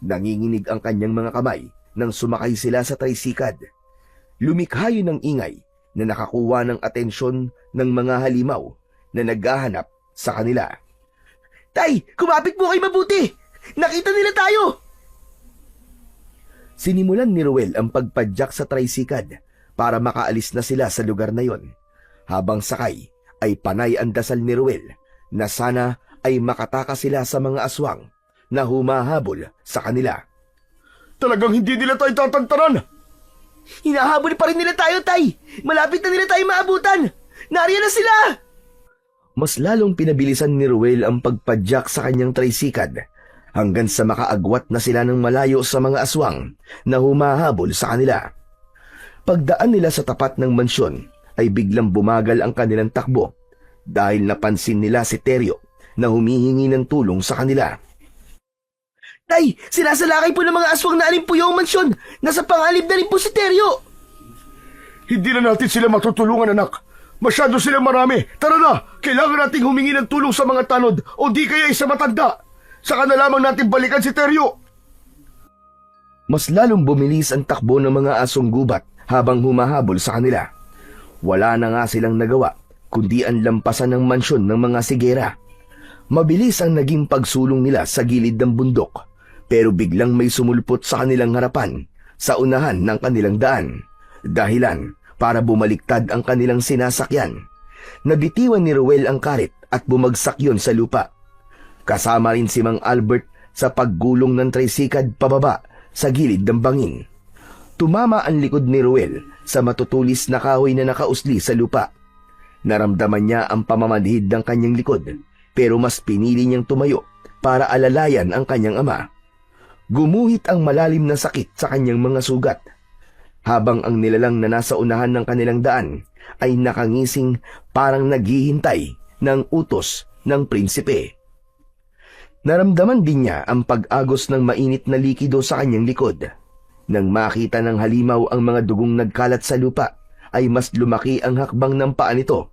Nanginginig ang kanyang mga kamay nang sumakay sila sa tricycad. Lumikha yun ng ingay na nakakuha ng atensyon ng mga halimaw na naghahanap sa kanila. Tay, kumapit po kayo mabuti. Nakita nila tayo. Sinimulan ni Ruel ang pagpadyak sa tricycad para makaalis na sila sa lugar na yon. Habang sakay ay panay ang dasal ni Ruel na sana ay makatakas sila sa mga aswang na humahabol sa kanila. Talagang hindi nila tayo tatantaran! Hinahabol pa rin nila tayo, Tay. Malapit na nila tayo maabutan. Nariyan na sila. Mas lalong pinabilisan ni Ruel ang pagpadyak sa kanyang tricycad hanggang sa makaagwat na sila ng malayo sa mga aswang na humahabol sa kanila. Pagdaan nila sa tapat ng mansyon ay biglang bumagal ang kanilang takbo dahil napansin nila si Teryo na humihingi ng tulong sa kanila. Tay, sinasalakay po ng mga aswang na alimpuyo ang mansyon. Nasa pangalib na rin po si Teryo. Hindi na natin sila matutulungan, anak. Masyado silang marami. Tara na! Kailangan nating humingi ng tulong sa mga tanod o di kaya isa matanda. Saka na lamang natin balikan si Teryo. Mas lalong bumilis ang takbo ng mga asong gubat habang humahabol sa kanila. Wala na nga silang nagawa kundi ang lampasan ng mansyon ng mga sigera. Mabilis ang naging pagsulong nila sa gilid ng bundok, pero biglang may sumulpot sa kanilang harapan sa unahan ng kanilang daan. Dahilan para bumaliktad ang kanilang sinasakyan. Nabitiwan ni Ruel ang karet at bumagsak yon sa lupa. Kasama rin si Mang Albert sa paggulong ng tricycad pababa sa gilid ng bangin. Tumama ang likod ni Ruel sa matutulis na kahoy na nakausli sa lupa. Naramdaman niya ang pamamanhid ng kanyang likod, pero mas pinili niyang tumayo para alalayan ang kanyang ama. Gumuhit ang malalim na sakit sa kanyang mga sugat, habang ang nilalang na nasa unahan ng kanilang daan ay nakangising parang naghihintay ng utos ng prinsipe. Naramdaman din niya ang pag-agos ng mainit na likido sa kanyang likod. Nang makita ng halimaw ang mga dugong nagkalat sa lupa, ay mas lumaki ang hakbang ng paa nito,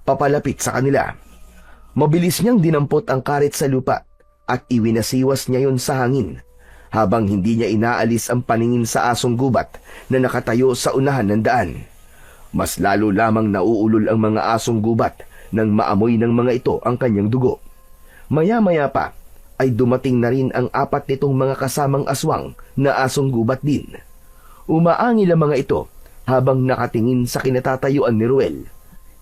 papalapit sa kanila. Mabilis niyang dinampot ang karet sa lupa at iwinasiwas niya yon sa hangin, habang hindi niya inaalis ang paningin sa asong gubat na nakatayo sa unahan ng daan. Mas lalo lamang nauulol ang mga asong gubat nang maamoy ng mga ito ang kanyang dugo. Maya-maya pa ay dumating na rin ang 4 nitong mga kasamang aswang na asong gubat din. Umaangil ang mga ito habang nakatingin sa kinatatayuan ni Ruel.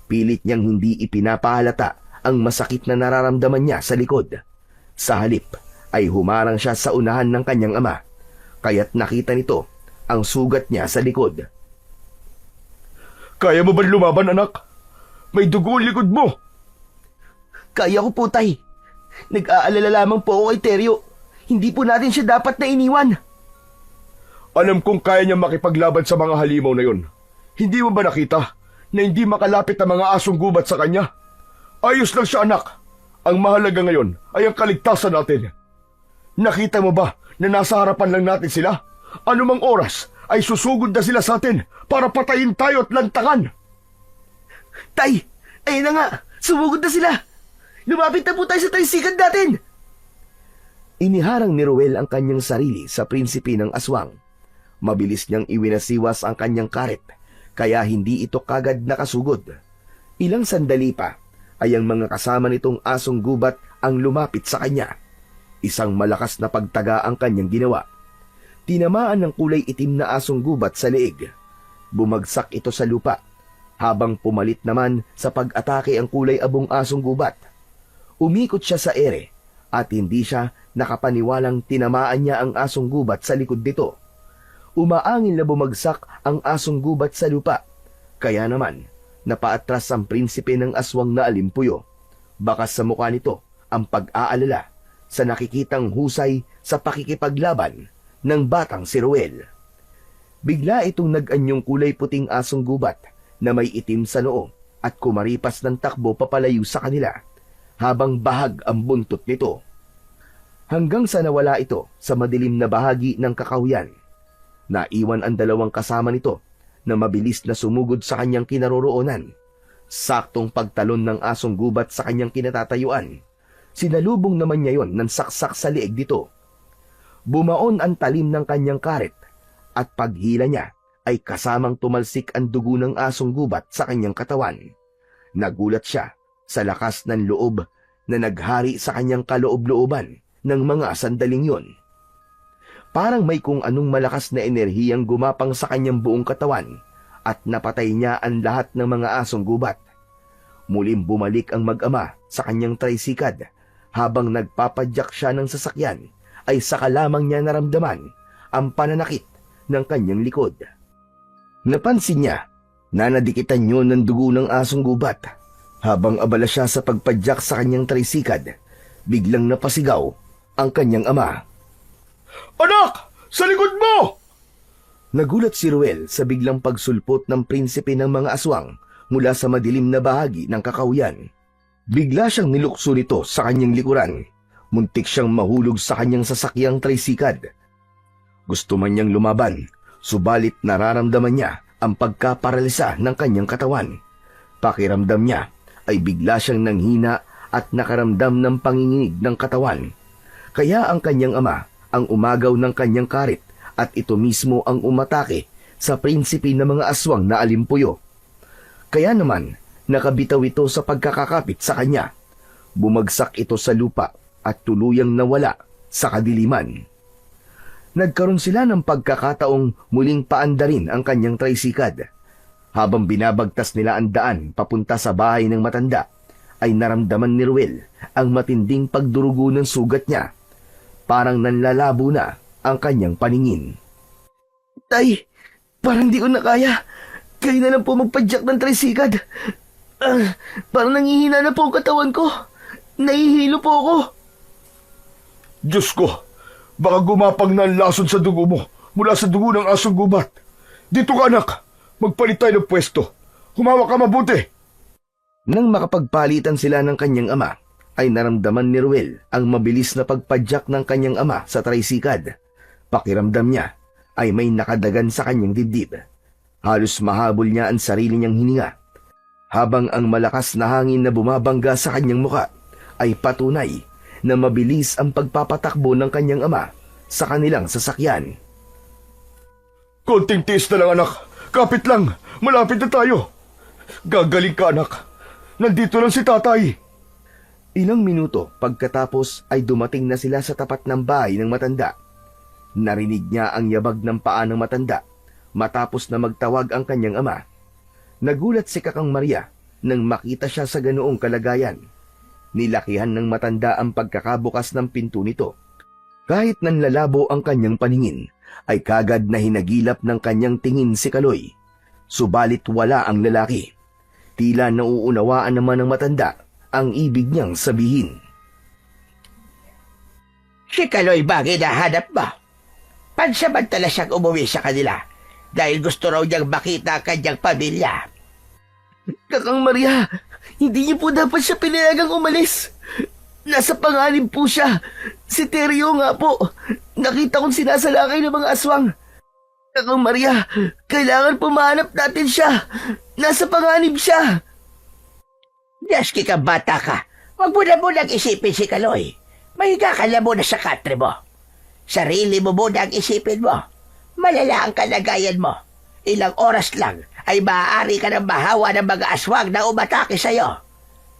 Pilit niyang hindi ipinapahalata ang masakit na nararamdaman niya sa likod. Sa halip ay humarang siya sa unahan ng kanyang ama, kaya't nakita nito ang sugat niya sa likod. Kaya mo ba lumaban, anak? May dugo ang likod mo. Kaya ko po, Tay. Nag-aalala lamang po ako kay Teryo. Hindi po natin siya dapat na iniwan. Alam kong kaya niya makipaglaban sa mga halimaw na yon. Hindi mo ba nakita na hindi makalapit ang mga asong gubat sa kanya? Ayos lang siya, anak. Ang mahalaga ngayon ay ang kaligtasan natin. Nakita mo ba na nasa harapan lang natin sila? Anumang oras ay susugod na sila sa atin para patayin tayo at lantangan. Tay, ayun na nga. Sumugod na sila. Lumapit na po tayo sa tricycad natin. Iniharang ni Ruel ang kanyang sarili sa prinsipe ng aswang. Mabilis niyang iwinasiwas ang kanyang karet, kaya hindi ito kagad nakasugod. Ilang sandali pa ay ang mga kasama nitong asong gubat ang lumapit sa kanya. Isang malakas na pagtaga ang kanyang ginawa. Tinamaan ng kulay itim na asong gubat sa leeg. Bumagsak ito sa lupa, habang pumalit naman sa pag-atake ang kulay abong asong gubat. Umikot siya sa ere at hindi siya nakapaniwalang tinamaan niya ang asong gubat sa likod nito. Umaangin na bumagsak ang asong gubat sa lupa, kaya naman napaatras ang prinsipe ng aswang na alimpuyo. Baka sa mukha nito ang pag-aalala sa nakikitang husay sa pakikipaglaban ng batang si Ruel. Bigla itong nag-anyong kulay puting asong gubat na may itim sa noo at kumaripas ng takbo papalayo sa kanila habang bahag ang buntot nito. Hanggang sa nawala ito sa madilim na bahagi ng kakahuyan. Naiwan ang dalawang kasama nito na mabilis na sumugod sa kanyang kinaroroonan. Saktong pagtalon ng asong gubat sa kanyang kinatatayuan. Sinalubong naman niya yon ng saksak sa leeg dito. Bumaon ang talim ng kanyang karet at paghila niya ay kasamang tumalsik ang dugo ng asong gubat sa kanyang katawan. Nagulat siya sa lakas ng loob na naghari sa kanyang kaloob-looban ng mga sandaling yon. Parang may kung anong malakas na enerhiyang gumapang sa kanyang buong katawan at napatay niya ang lahat ng mga asong gubat. Muling bumalik ang mag-ama sa kanyang tricycad habang nagpapadyak siya ng sasakyan ay saka lamang niya naramdaman ang pananakit ng kanyang likod. Napansin niya na nadikitan yun ng dugo ng asong gubat. Habang abala siya sa pagpadyak sa kanyang tricycad, biglang napasigaw ang kanyang ama. Anak! Sa likod mo! Nagulat si Ruel sa biglang pagsulpot ng prinsipe ng mga aswang mula sa madilim na bahagi ng kakahuyan. Bigla siyang nilukso nito sa kanyang likuran. Muntik siyang mahulog sa kanyang sasakyang tricycad. Gusto man niyang lumaban, subalit nararamdaman niya ang pagkaparalisa ng kanyang katawan. Pakiramdam niya ay bigla siyang nanghina at nakaramdam ng panginginig ng katawan. Kaya ang kanyang ama ang umagaw ng kanyang karit at ito mismo ang umatake sa prinsipe ng mga aswang na alimpuyo. Kaya naman, nakabitaw ito sa pagkakakapit sa kanya. Bumagsak ito sa lupa at tuluyang nawala sa kadiliman. Nagkaroon sila ng pagkakataong muling paandarin ang kanyang tricycad. Habang binabagtas nila ang daan papunta sa bahay ng matanda, ay naramdaman ni Ruel ang matinding pagdurugo ng sugat niya. Parang nanlalabo na ang kanyang paningin. Tay, parang di ko na kaya. Kayo na lang po magpadyak ng tricycad. Parang nangihina na po ang katawan ko. Nahihilo po ako. Diyos ko, baka gumapang na ang lason sa dugo mo mula sa dugo ng asong gubat. Dito ka, anak. Magpalit tayo ng pwesto. Humawak ka mabuti. Nang makapagpalitan sila ng kanyang ama, ay naramdaman ni Ruel ang mabilis na pagpadyak ng kanyang ama sa tricycad. Pakiramdam niya ay may nakadagan sa kanyang dibdib. Halos mahabol niya ang sarili niyang hininga. Habang ang malakas na hangin na bumabangga sa kanyang muka ay patunay na mabilis ang pagpapatakbo ng kanyang ama sa kanilang sasakyan. Konting tiis na lang, anak. Kapit lang. Malapit na tayo. Gagaling ka, anak. Nandito lang si tatay. Ilang minuto pagkatapos ay dumating na sila sa tapat ng bahay ng matanda. Narinig niya ang yabag ng paa ng matanda matapos na magtawag ang kanyang ama. Nagulat si Kakang Maria nang makita siya sa ganoong kalagayan. Nilakihan ng matanda ang pagkakabukas ng pinto nito. Kahit nanlalabo ang kanyang paningin, ay kagad na hinagilap ng kanyang tingin si Kaloy. Subalit wala ang lalaki. Tila nauunawaan naman ng matanda ang ibig niyang sabihin. Si Kaloy ba hinahanap mo? Pansamantala siyang umuwi sa kanila dahil gusto raw niyang makita ang kanyang pamilya. Kakang Maria, hindi niyo po dapat siya pinayagang umalis. Nasa panganib po siya. Si Teryo nga po. Nakita kong sinasalakay ng mga aswang. Kakang Maria, kailangan pumahanap natin siya. Nasa panganib siya. Yaski ka, bata ka. Huwag mo na munang isipin si Kaloy. Mahiga ka na muna sa katre mo. Sarili mo muna ang isipin mo. Malala ang kalagayan mo. Ilang oras lang ay maaari ka ng mahawa ng mga aswang na umatake sa'yo.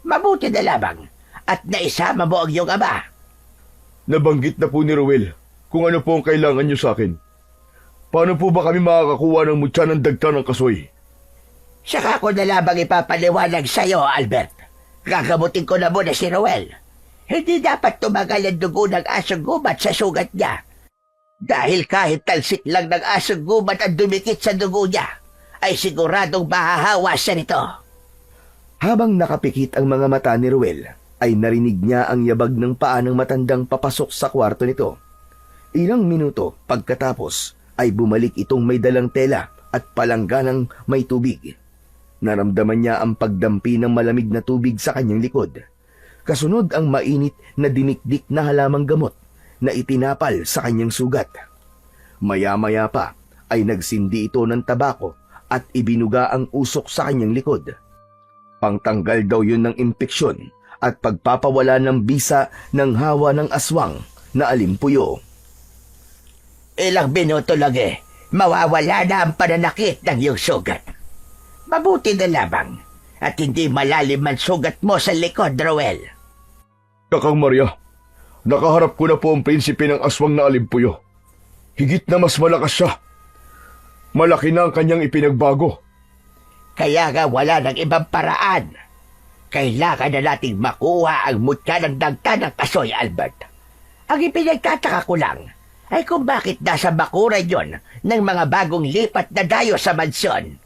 Mabuti na lamang at naisama mo ang iyong ama. Nabanggit na po ni Ruel kung ano po ang kailangan niyo sa akin. Paano po ba kami makakakuha ng mutya ng dagta ng kasoy? Saka ko na lamang ipapaliwanag sa'yo, Albert. Gagamutin ko na muna si Ruel. Hindi dapat tumagal ang dugo ng asong gubat sa sugat niya. Dahil kahit talsik lang ng asong gubat ang dumikit sa dugo niya, ay siguradong mahahawa siya nito. Habang nakapikit ang mga mata ni Ruel, ay narinig niya ang yabag ng paa ng matandang papasok sa kwarto nito. Ilang minuto pagkatapos ay bumalik itong may dalang tela at palangganang may tubig. Naramdaman niya ang pagdampi ng malamig na tubig sa kanyang likod. Kasunod ang mainit na dinikdik na halamang gamot na itinapal sa kanyang sugat. Maya-maya pa ay nagsindi ito ng tabako at ibinuga ang usok sa kanyang likod. Pangtanggal daw yun ng impeksyon at pagpapawala ng bisa ng hawa ng aswang na alimpuyo. Ilang minuto lang mawawala na ang pananakit ng iyong sugat. Mabuti na lamang at hindi malalim ang sugat mo sa likod, Roel. Kakang Maria, nakaharap ko na po ang prinsipe ng aswang na alimpuyo. Higit na mas malakas siya. Malaki na ang kanyang ipinagbago. Kaya nga wala ng ibang paraan. Kailangan na nating makuha ang mutya ng dagta ng kasoy, Albert. Ang ipinagtataka ko lang ay kung bakit nasa bakuran yon ng mga bagong lipat na dayo sa mansyon.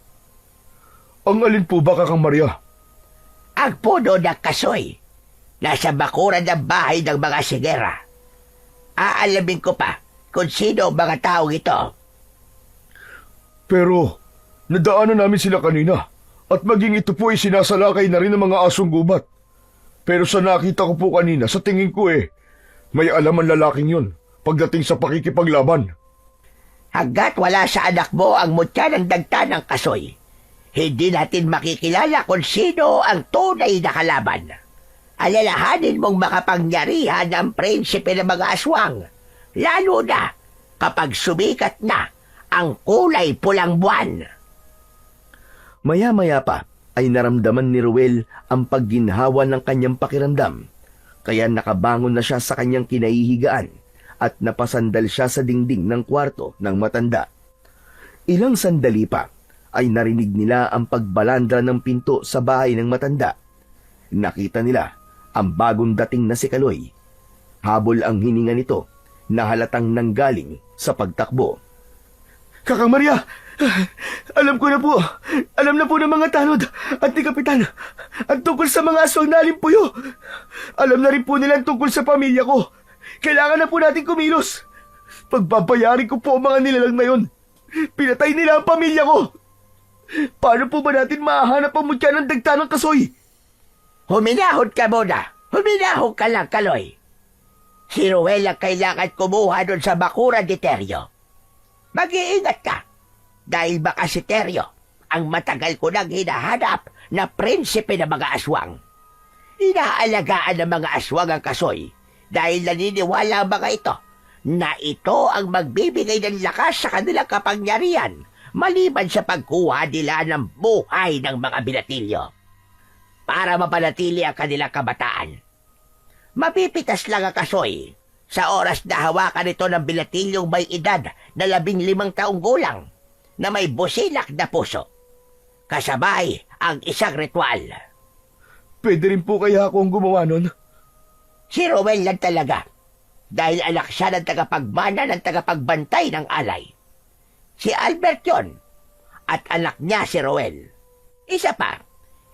Ang alin po ba, Kakang Maria? Ang puno ng kasoy. Nasa bakuran ng bahay ng mga sigera. Aalamin ko pa kung sino ang mga tao ito. Pero, nadaanan namin sila kanina. At maging ito po ay sinasalakay na rin ng mga asong gubat. Pero sa nakita ko po kanina, sa tingin ko may alam ang lalaking yun pagdating sa pakikipaglaban. Hanggat wala sa anak mo ang mutya ng dagta ng kasoy, hindi natin makikilala kung sino ang tunay na kalaban. Alalahanin mong makapangyarihan ang prinsipe ng mga aswang, lalo na kapag sumikat na ang kulay pulang buwan. Maya-maya pa ay naramdaman ni Ruel ang pagginhawa ng kanyang pakiramdam, kaya nakabangon na siya sa kanyang kinahihigaan at napasandal siya sa dingding ng kwarto ng matanda. Ilang sandali pa ay narinig nila ang pagbalandra ng pinto sa bahay ng matanda. Nakita nila ang bagong dating na si Kaloy. Habol ang hininga nito na halatang nanggaling sa pagtakbo. Kakang Maria, alam ko na po. Alam na po ng mga tanod at ni Kapitan ang tungkol sa mga aswang na alimpuyo. Alam na rin po nila ang tungkol sa pamilya ko. Kailangan na po natin kumilos. Pagbabayarin ko po ang mga nilalang na yun. Pinatay nila ang pamilya ko. Paano po ba natin mahahanap ang mutya ng dagta ng kasoy? Huminahon ka muna. Huminahon ka lang, Kaloy. Si Ruel ang kailangan kumuha doon sa bakuran ni Teryo. Mag-iingat ka. Dahil baka si Teryo ang matagal ko nang hinahanap na prinsipe ng mga aswang. Inaalagaan ng mga aswang ang kasoy dahil naniniwala ang mga ito na ito ang magbibigay ng lakas sa kanilang kapangyarihan maliban sa pagkuha nila ng buhay ng mga binatilyo. Para mapanatili ang kanilang kabataan. Mapipitas lang ang kasoy sa oras na hawakan ito ng binatilyong may edad na 15 taong gulang na may busilak na puso. Kasabay ang isang ritual. Pwede rin po kaya akong gumawa nun? Si Ruel lang talaga dahil anak siya ng tagapagmana ng tagapagbantay ng alay. Si Albert yon at anak niya si Ruel. Isa pa,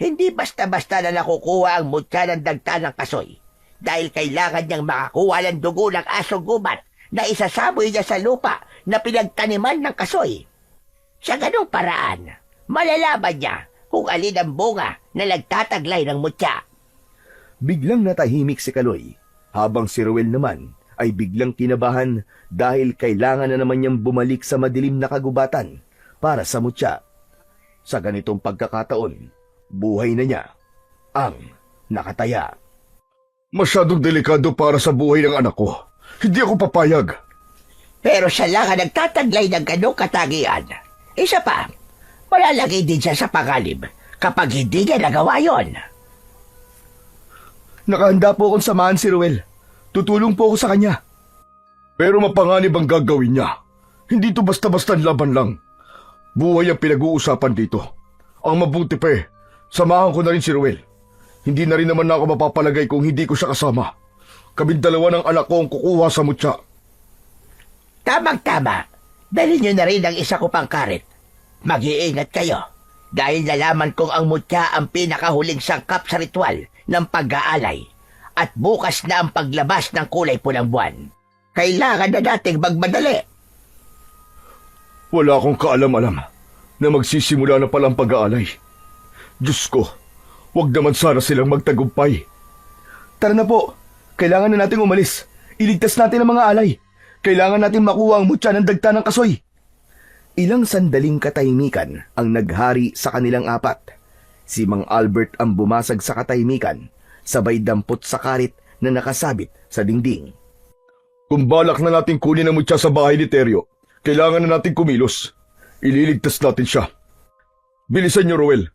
hindi basta-basta na nakukuha ang mutya ng dagta ng kasoy dahil kailangan niyang makakuha ng dugo ng asong gubat na isasaboy niya sa lupa na pinagtaniman ng kasoy. Sa ganong paraan, malalaman niya kung alin ang bunga na nagtataglay ng mutya. Biglang natahimik si Kaloy, habang si Ruel naman ay biglang kinabahan dahil kailangan na naman niyang bumalik sa madilim na kagubatan para sa mutya. Sa ganitong pagkakataon, buhay na niya ang nakataya. Masyadong delikado para sa buhay ng anak ko. Hindi ako papayag. Pero siya lang ang nagtataglay ng ganong katagian. Isa pa, malalagay din siya sa pangalib kapag hindi niya nagawa yon. Nakahanda po akong samahan si Ruel. Tutulong po ako sa kanya. Pero mapanganib ang gagawin niya. Hindi to basta-basta laban lang. Buhay ang pinag-uusapan dito. Ang mabuti pa samahan ko na rin si Ruel. Hindi na rin naman ako mapapalagay kung hindi ko siya kasama. Kaming dalawa ng anak ko ang kukuha sa mutya. Tamang-tama. Dalhin niyo na rin ang isa ko pang karet. Mag-iingat kayo dahil nalaman kong ang mutya ang pinakahuling sangkap sa ritual ng pag-aalay at bukas na ang paglabas ng kulay pulang buwan. Kailangan na nating magmadali. Wala akong kaalam-alam na magsisimula na palang pag-aalay. Diyos ko, wag naman sana silang magtagumpay. Tara na po. Kailangan na nating umalis. Iligtas natin ang mga alay. Kailangan natin makuha ang mutya ng dagta ng kasoy. Ilang sandaling katahimikan ang naghari sa kanilang apat. Si Mang Albert ang bumasag sa katahimikan, sabay dampot sa karit na nakasabit sa dingding. Kung balak na natin kunin ang mutya sa bahay ni Teryo, kailangan na natin kumilos. Ililigtas natin siya. Bilisan niyo, Roel.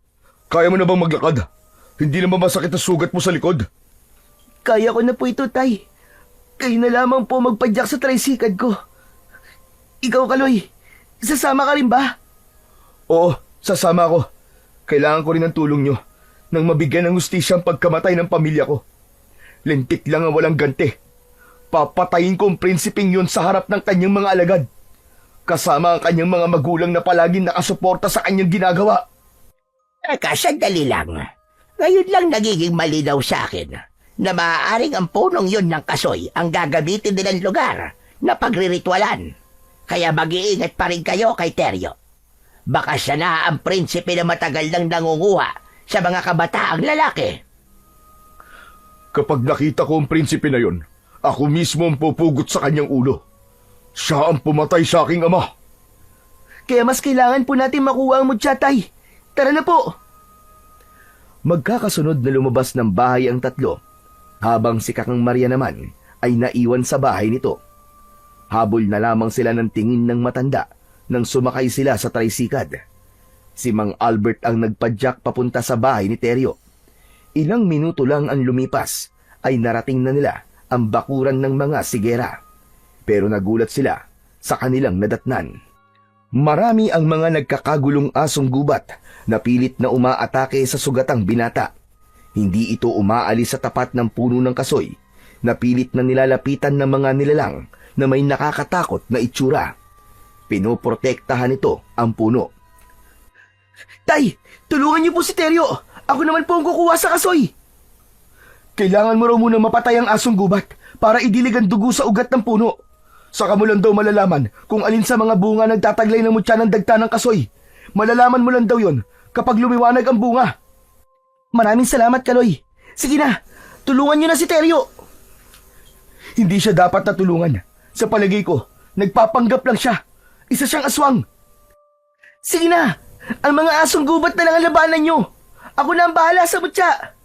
Kaya mo na bang maglakad? Hindi naman masakit ang sugat mo sa likod? Kaya ko na po ito, Tay. Kayo na lamang po magpadyak sa tricycle ko. Ikaw, Kaloy, sasama ka rin ba? Oo, sasama ako. Kailangan ko rin ng tulong nyo nang mabigyan ng hustisya ang pagkamatay ng pamilya ko. Lintik lang ang walang ganti. Papatayin ko ang prinsipeng yun sa harap ng kanyang mga alagad. Kasama ang kanyang mga magulang na palaging nakasuporta sa kanyang ginagawa. Teka, sandali lang. Ngayon lang nagiging malinaw sa akin na maaaring ang punong yun ng kasoy ang gagamitin nilang lugar na pagriritwalan. Kaya mag-iingat pa rin kayo kay Teryo. Baka siya na ang prinsipe na matagal nang nangunguha sa mga kabataang lalaki. Kapag nakita ko ang prinsipe na yon, ako mismo ang pupugot sa kanyang ulo. Siya ang pumatay sa aking ama. Kaya mas kailangan po natin makuha ang mutya, Tay. Tara na po. Magkakasunod na lumabas ng bahay ang tatlo, habang si Kakang Maria naman ay naiwan sa bahay nito. Habol na lamang sila ng tingin ng matanda nang sumakay sila sa tricycad. Si Mang Albert ang nagpadyak papunta sa bahay ni Teryo. Ilang minuto lang ang lumipas ay narating na nila ang bakuran ng mga sigera. Pero nagulat sila sa kanilang nadatnan. Marami ang mga nagkakagulong asong gubat na pilit na umaatake sa sugatang binata. Hindi ito umaalis sa tapat ng puno ng kasoy na pilit na nilalapitan ng mga nilalang na may nakakatakot na itsura. Pinoprotektahan nito ang puno. Tay, tulungan niyo po si Teryo. Ako naman po ang kukuha sa kasoy. Kailangan mo raw munang mapatay ang asong gubat para idilig ang dugo sa ugat ng puno. Saka mo lang daw malalaman kung alin sa mga bunga nagtataglay ng mutya ng dagta ng kasoy. Malalaman mo lang daw yon kapag lumiwanag ang bunga. Maraming salamat, Kaloy. Sige na, tulungan niyo na si Teryo. Hindi siya dapat natulungan. Sa palagay ko, nagpapanggap lang siya. Isa siyang aswang. Sige na, ang mga asong gubat na lang ang labanan niyo. Ako na ang bahala sa mutya.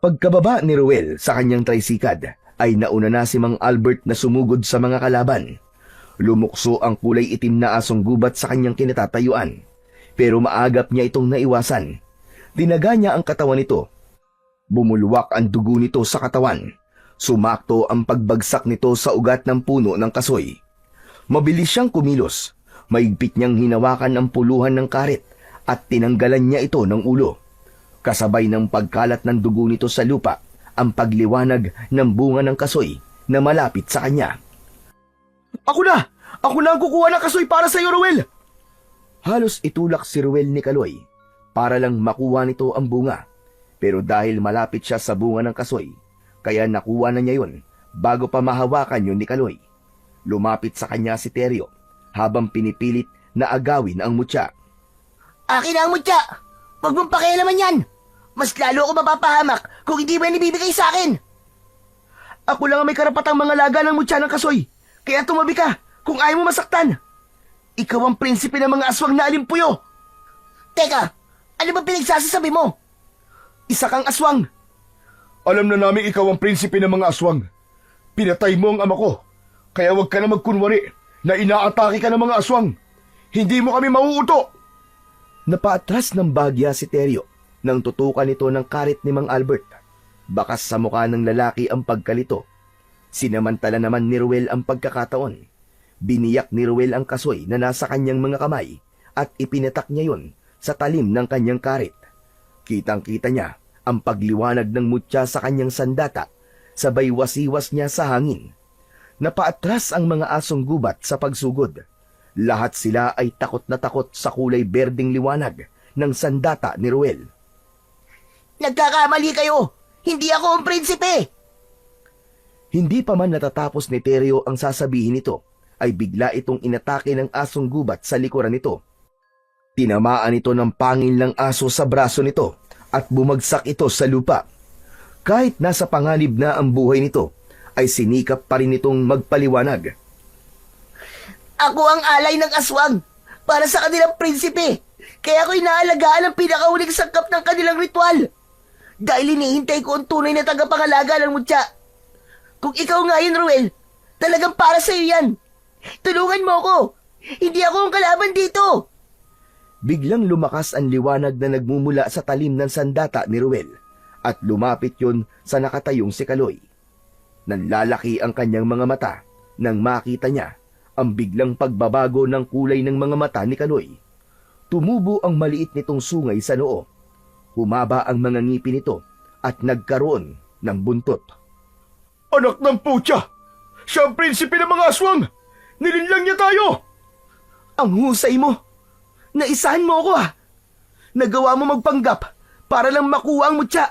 Pagkababa ni Ruel sa kanyang tricycad, ay nauna na si Mang Albert na sumugod sa mga kalaban. Lumukso ang kulay itim na asong gubat sa kanyang kinatatayuan, pero maagap niya itong naiwasan. Dinaga niya ang katawan nito. Bumulwak ang dugo nito sa katawan. Sumakto ang pagbagsak nito sa ugat ng puno ng kasoy. Mabilis siyang kumilos. Maigpit niyang hinawakan ang puluhan ng karet at tinanggalan niya ito ng ulo. Kasabay ng pagkalat ng dugo nito sa lupa, ang pagliwanag ng bunga ng kasoy na malapit sa kanya. Ako na! Ako na ang kukuha ng kasoy para sa iyo, Ruel! Halos itulak si Ruel ni Kaloy para lang makuha nito ang bunga. Pero dahil malapit siya sa bunga ng kasoy, kaya nakuha na niya yun bago pa mahawakan yun ni Kaloy. Lumapit sa kanya si Teryo habang pinipilit na agawin ang mutya. Akin na ang mutya! Huwag mong pakialaman yan! Mas lalo ako mapapahamak kung hindi mo yan ibibigay sa akin! Ako lang ang may karapatang mga laga ng mutya ng kasoy. Kaya tumabi ka kung ayaw mo masaktan. Ikaw ang prinsipe ng mga aswang na alimpuyo. Teka, ano ba pinagsasasabi mo? Isa kang aswang. Alam na namin ikaw ang prinsipe ng mga aswang. Pinatay mo ang ama ko. Kaya huwag ka na magkunwari na inaatake ka ng mga aswang. Hindi mo kami mauuto. Napaatras ng bagya si Teryo nang tutukan ito ng karit ni Mang Albert. Bakas sa mukha ng lalaki ang pagkalito. Sinamantala naman ni Ruel ang pagkakataon. Biniyak ni Ruel ang kasoy na nasa kanyang mga kamay at ipinatak niya yon sa talim ng kanyang karit. Kitang-kita niya ang pagliwanag ng mutya sa kanyang sandata, sabay wasiwas niya sa hangin. Napaatras ang mga asong gubat sa pagsugod. Lahat sila ay takot na takot sa kulay berdeng liwanag ng sandata ni Ruel. Nagkakamali kayo! Hindi ako ang prinsipe! Hindi pa man natatapos ni Teryo ang sasabihin nito, ay bigla itong inatake ng asong gubat sa likuran nito. Tinamaan ito ng pangil ng aso sa braso nito at bumagsak ito sa lupa. Kahit nasa panganib na ang buhay nito, ay sinikap pa rin itong magpaliwanag. Ako ang alay ng aswang para sa kanilang prinsipe. Kaya ko inaalagaan ang pinakahuling sangkap ng kanilang ritual. Dahil hinihintay ko ang tunay na tagapangalaga ng mutya. Kung ikaw nga yun, Ruel, talagang para sa iyo yan. Tulungan mo ako. Hindi ako ang kalaban dito. Biglang lumakas ang liwanag na nagmumula sa talim ng sandata ni Ruel at lumapit yun sa nakatayong si Kaloy. Nanlalaki ang kanyang mga mata nang makita niya ang biglang pagbabago ng kulay ng mga mata ni Kaloy. Tumubo ang maliit nitong sungay sa noo. Humaba ang mga ngipin nito at nagkaroon ng buntot. Anak ng putya! Siya ang prinsipe ng mga aswang! Nilinlang niya tayo! Ang husay mo. Naisahan mo ako Nagawa mo magpanggap para lang makuha ang mutya.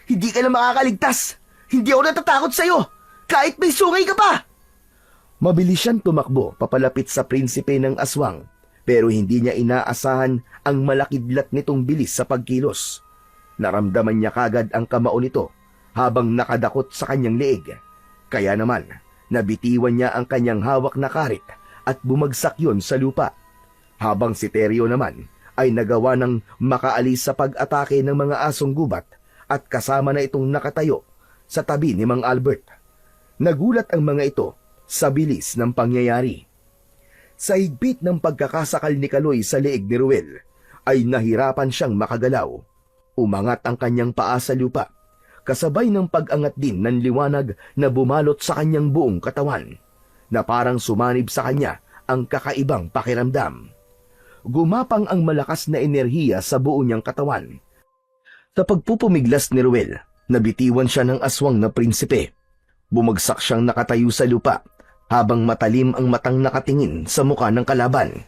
Hindi ka na makakaligtas. Hindi ako natatakot sa'yo. Kahit may sungay ka pa. Mabilis siyang tumakbo papalapit sa prinsipe ng aswang, pero hindi niya inaasahan ang malakidlat nitong bilis sa pagkilos. Naramdaman niya kagad ang kamao nito habang nakadakot sa kanyang leeg. Kaya naman, nabitiwan niya ang kanyang hawak na karit at bumagsak yon sa lupa. Habang si Teryo naman ay nagawa ng makaalis sa pag-atake ng mga asong gubat at kasama na itong nakatayo sa tabi ni Mang Albert. Nagulat ang mga ito sa bilis ng pangyayari. Sa higpit ng pagkakasakal ni Kaloy sa leeg ni Ruel, ay nahirapan siyang makagalaw. Umangat ang kanyang paa sa lupa, kasabay ng pag-angat din ng liwanag na bumalot sa kanyang buong katawan, na parang sumanib sa kanya ang kakaibang pakiramdam. Gumapang ang malakas na enerhiya sa buo niyang katawan. Sa pagpupumiglas ni Ruel, nabitiwan siya ng aswang na prinsipe. Bumagsak siyang nakatayo sa lupa, habang matalim ang matang nakatingin sa muka ng kalaban.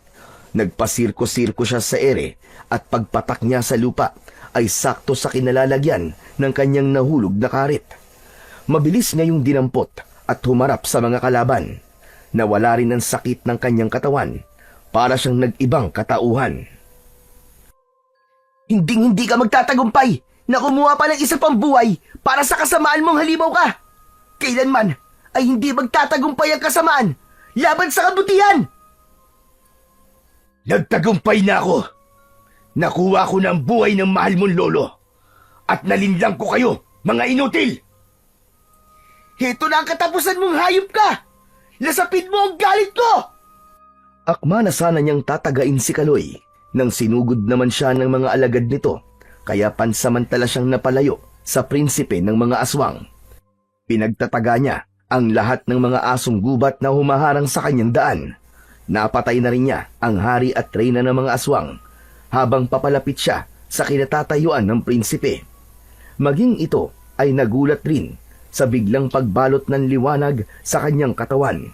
Nagpasirko-sirko siya sa ere at pagpatak niya sa lupa ay sakto sa kinalalagyan ng kanyang nahulog na karit. Mabilis ngayong dinampot at humarap sa mga kalaban. Nawala rin ang sakit ng kanyang katawan, para siyang nag-ibang katauhan. Hindi ka magtatagumpay na kumuha pa ng isa pang buhay para sa kasamaan mong halimaw ka. Kailanman ay hindi magtatagumpay ang kasamaan laban sa kabutihan. Nagtagumpay na ako. Nakuha ko ng buhay ng mahal mong lolo. At nalinlang ko kayo, mga inutil. Heto na ang katapusan mong hayop ka. Lasapin mo ang galit ko. Akma na sana niyang tatagain si Kaloy nang sinugod naman siya ng mga alagad nito, kaya pansamantala siyang napalayo sa prinsipe ng mga aswang. Pinagtataga niya ang lahat ng mga asong gubat na humaharang sa kanyang daan. Napatay na rin niya ang hari at reyna ng mga aswang habang papalapit siya sa kinatatayuan ng prinsipe. Maging ito ay nagulat rin sa biglang pagbalot ng liwanag sa kanyang katawan.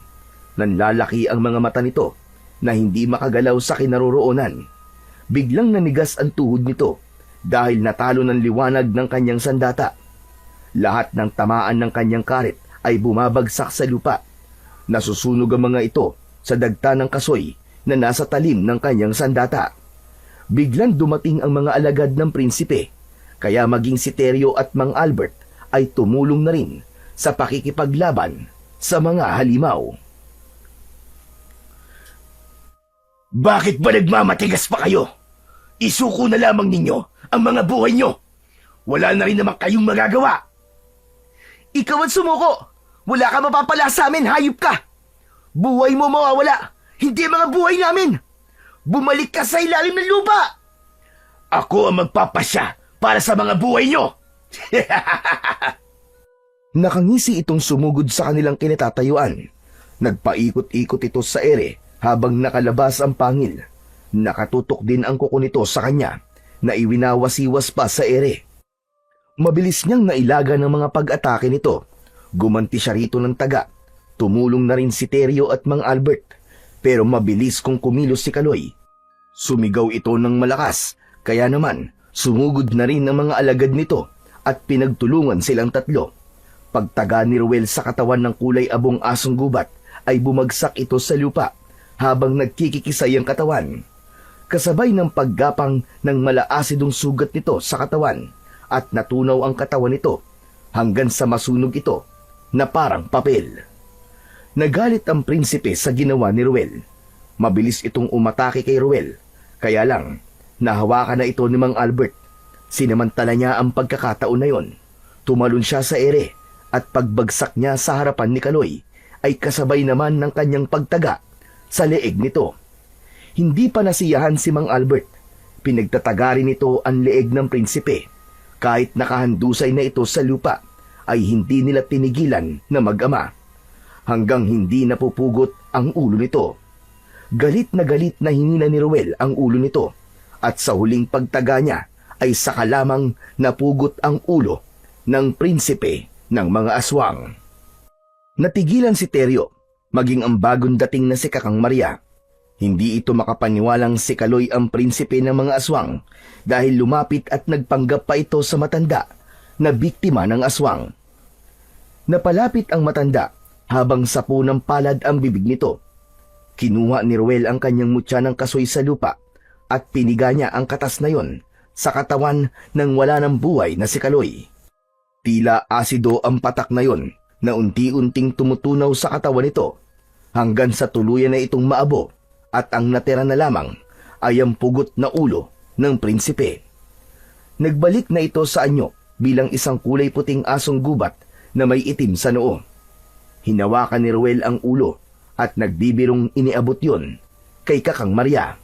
Nanlalaki ang mga mata nito na hindi makagalaw sa kinaroroonan. Biglang nanigas ang tuhod nito dahil natalo ng liwanag ng kanyang sandata. Lahat ng tamaan ng kanyang karit ay bumabagsak sa lupa. Nasusunog ang mga ito sa dagta ng kasoy na nasa talim ng kanyang sandata. Biglang dumating ang mga alagad ng prinsipe, kaya maging si Teryo at Mang Albert ay tumulong na rin sa pakikipaglaban sa mga halimaw. Bakit ba nagmamatigas pa kayo? Isuko na lamang ninyo ang mga buhay nyo. Wala na rin naman kayong magagawa. Ikaw ang sumuko. Wala ka mapapala sa amin, hayop ka. Buhay mo mawawala, hindi mga buhay namin. Bumalik ka sa ilalim ng lupa. Ako ang magpapasya para sa mga buhay nyo. Nakangisi itong sumugod sa kanilang kinatatayuan. Nagpaikot-ikot ito sa ere habang nakalabas ang pangil. Nakatutok din ang kuko nito sa kanya na iwinawasiwas pa sa ere. Mabilis niyang nailaga ng mga pag-atake nito. Gumanti siya rito ng taga. Tumulong na rin si Teryo at Mang Albert. Pero mabilis kung kumilos si Kaloy. Sumigaw ito ng malakas, kaya naman sumugod na rin ang mga alagad nito at pinagtulungan silang tatlo. Pagtaga ni Ruel sa katawan ng kulay abong asong gubat ay bumagsak ito sa lupa habang nagkikikisay ang katawan. kasabay ng paggapang ng malaasidong sugat nito sa katawan at natunaw ang katawan nito hanggang sa masunog ito na parang papel. Nagalit ang prinsipe sa ginawa ni Ruel. Mabilis itong umatake kay Ruel, kaya lang nahawakan na ito ni Mang Albert. Sinamantala niya ang pagkakataon na yon. Tumalon siya sa ere at pagbagsak niya sa harapan ni Kaloy ay kasabay naman ng kanyang pagtaga sa leeg nito. Hindi pa nasiyahan si Mang Albert. Pinagtatagari nito ang leeg ng prinsipe. Kahit nakahandusay na ito sa lupa, ay hindi nila tinigilan na mag-ama. Hanggang hindi napupugot ang ulo nito. Galit na hinina ni Ruel ang ulo nito. At sa huling pagtaga niya, ay saka lamang napugot ang ulo ng prinsipe ng mga aswang. Natigilan si Teryo, maging ang bagong dating na si Kakang Maria. Hindi ito makapaniwalang si Kaloy ang prinsipe ng mga aswang dahil lumapit at nagpanggap pa ito sa matanda na biktima ng aswang. Napalapit ang matanda habang sapo ng palad ang bibig nito. Kinuha ni Ruel ang kanyang mutya ng kasoy sa lupa at piniga niya ang katas na yon sa katawan ng wala ng buhay na si Kaloy. Tila asido ang patak na yon na unti-unting tumutunaw sa katawan nito hanggang sa tuluyan na itong maabo at ang natira na lamang ay ang pugot na ulo ng prinsipe. Nagbalik na ito sa anyo bilang isang kulay puting asong gubat na may itim sa noo. Hinawakan ni Ruel ang ulo at nagbibirong iniabot yon kay Kakang Maria.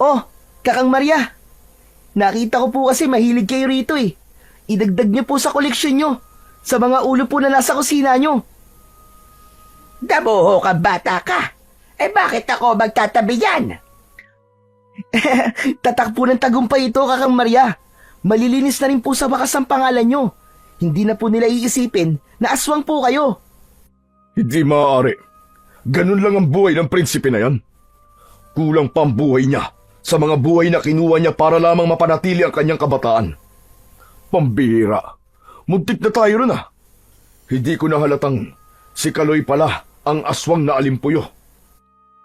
Oh, Kakang Maria! Nakita ko po kasi mahilig kayo rito eh. Idagdag niyo po sa koleksyon niyo sa mga ulo po na nasa kusina niyo. Damuho ka, bata ka. Eh bakit ako magtatabi yan? Tatak po ng tagumpay ito, Kakang Maria. Malilinis na rin po sa wakas ang pangalan niyo. Hindi na po nila iisipin na aswang po kayo. Hindi maaari. Ganun lang ang buhay ng prinsipe na yan. Kulang pa ang buhay niya sa mga buhay na kinuha niya para lamang mapanatili ang kanyang kabataan. Pambihira. Muntik na tayo ron ah. Hindi ko na halatang si Kaloy pala ang aswang na alimpuyo.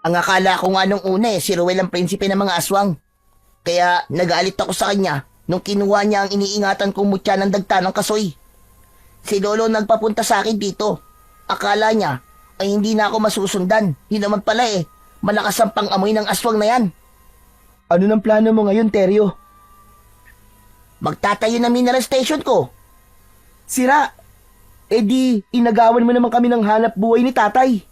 Ang akala ko nga nung una si Ruel ang prinsipe ng mga aswang. Kaya nagalit ako sa kanya nung kinuha niya ang iniingatan kong mutya ng dagta ng kasoy. Si Lolo nagpapunta sa akin dito. Akala niya ay hindi na ako masusundan. Yun naman pala malakas ang pang-amoy ng aswang na yan. Ano nang plano mo ngayon, Teryo? Magtatayo na mineral station ko. Sira. Di, inagawan mo naman kami ng hanap buhay ni tatay.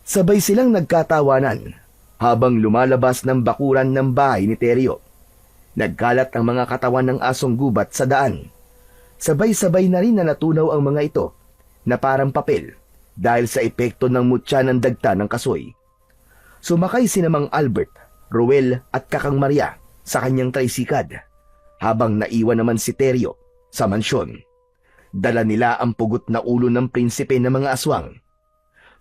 Sabay silang nagkatawanan habang lumalabas ng bakuran ng bahay ni Teryo. Nagkalat ang mga katawan ng asong gubat sa daan. Sabay-sabay na rin na natunaw ang mga ito na parang papel dahil sa epekto ng mutya ng dagta ng kasoy. Sumakay si Mang Albert, Ruel at Kakang Maria sa kanyang tricycad habang naiwan naman si Teryo sa mansyon. Dala nila ang pugot na ulo ng prinsipe ng mga aswang.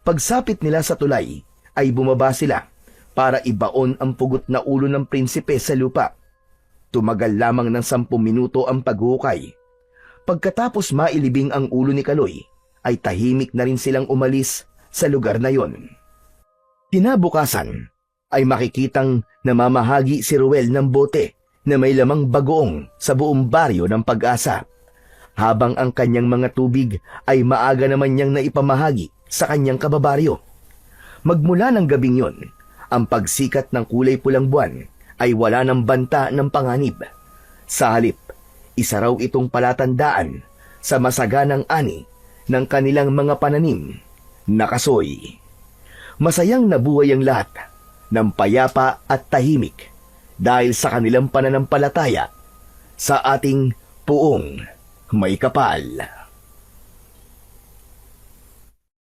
Pagsapit nila sa tulay ay bumaba sila para ibaon ang pugot na ulo ng prinsipe sa lupa. Tumagal lamang ng 10 minuto ang paghukay. Pagkatapos mailibing ang ulo ni Kaloy, ay tahimik na rin silang umalis sa lugar na yon. Kinabukasan ay makikitang namamahagi si Ruel ng bote na may lamang bagoong sa buong baryo ng Pag-asa. Habang ang kanyang mga tubig ay maaga naman niyang naipamahagi sa kanyang kababaryo. Magmula ng gabing yon, ang pagsikat ng kulay pulang buwan ay wala ng banta ng panganib. Sa halip, isa raw itong palatandaan sa masaganang ani ng kanilang mga pananim na kasoy. Masayang nabuhay ang lahat ng payapa at tahimik dahil sa kanilang pananampalataya sa ating Puong May Kapal.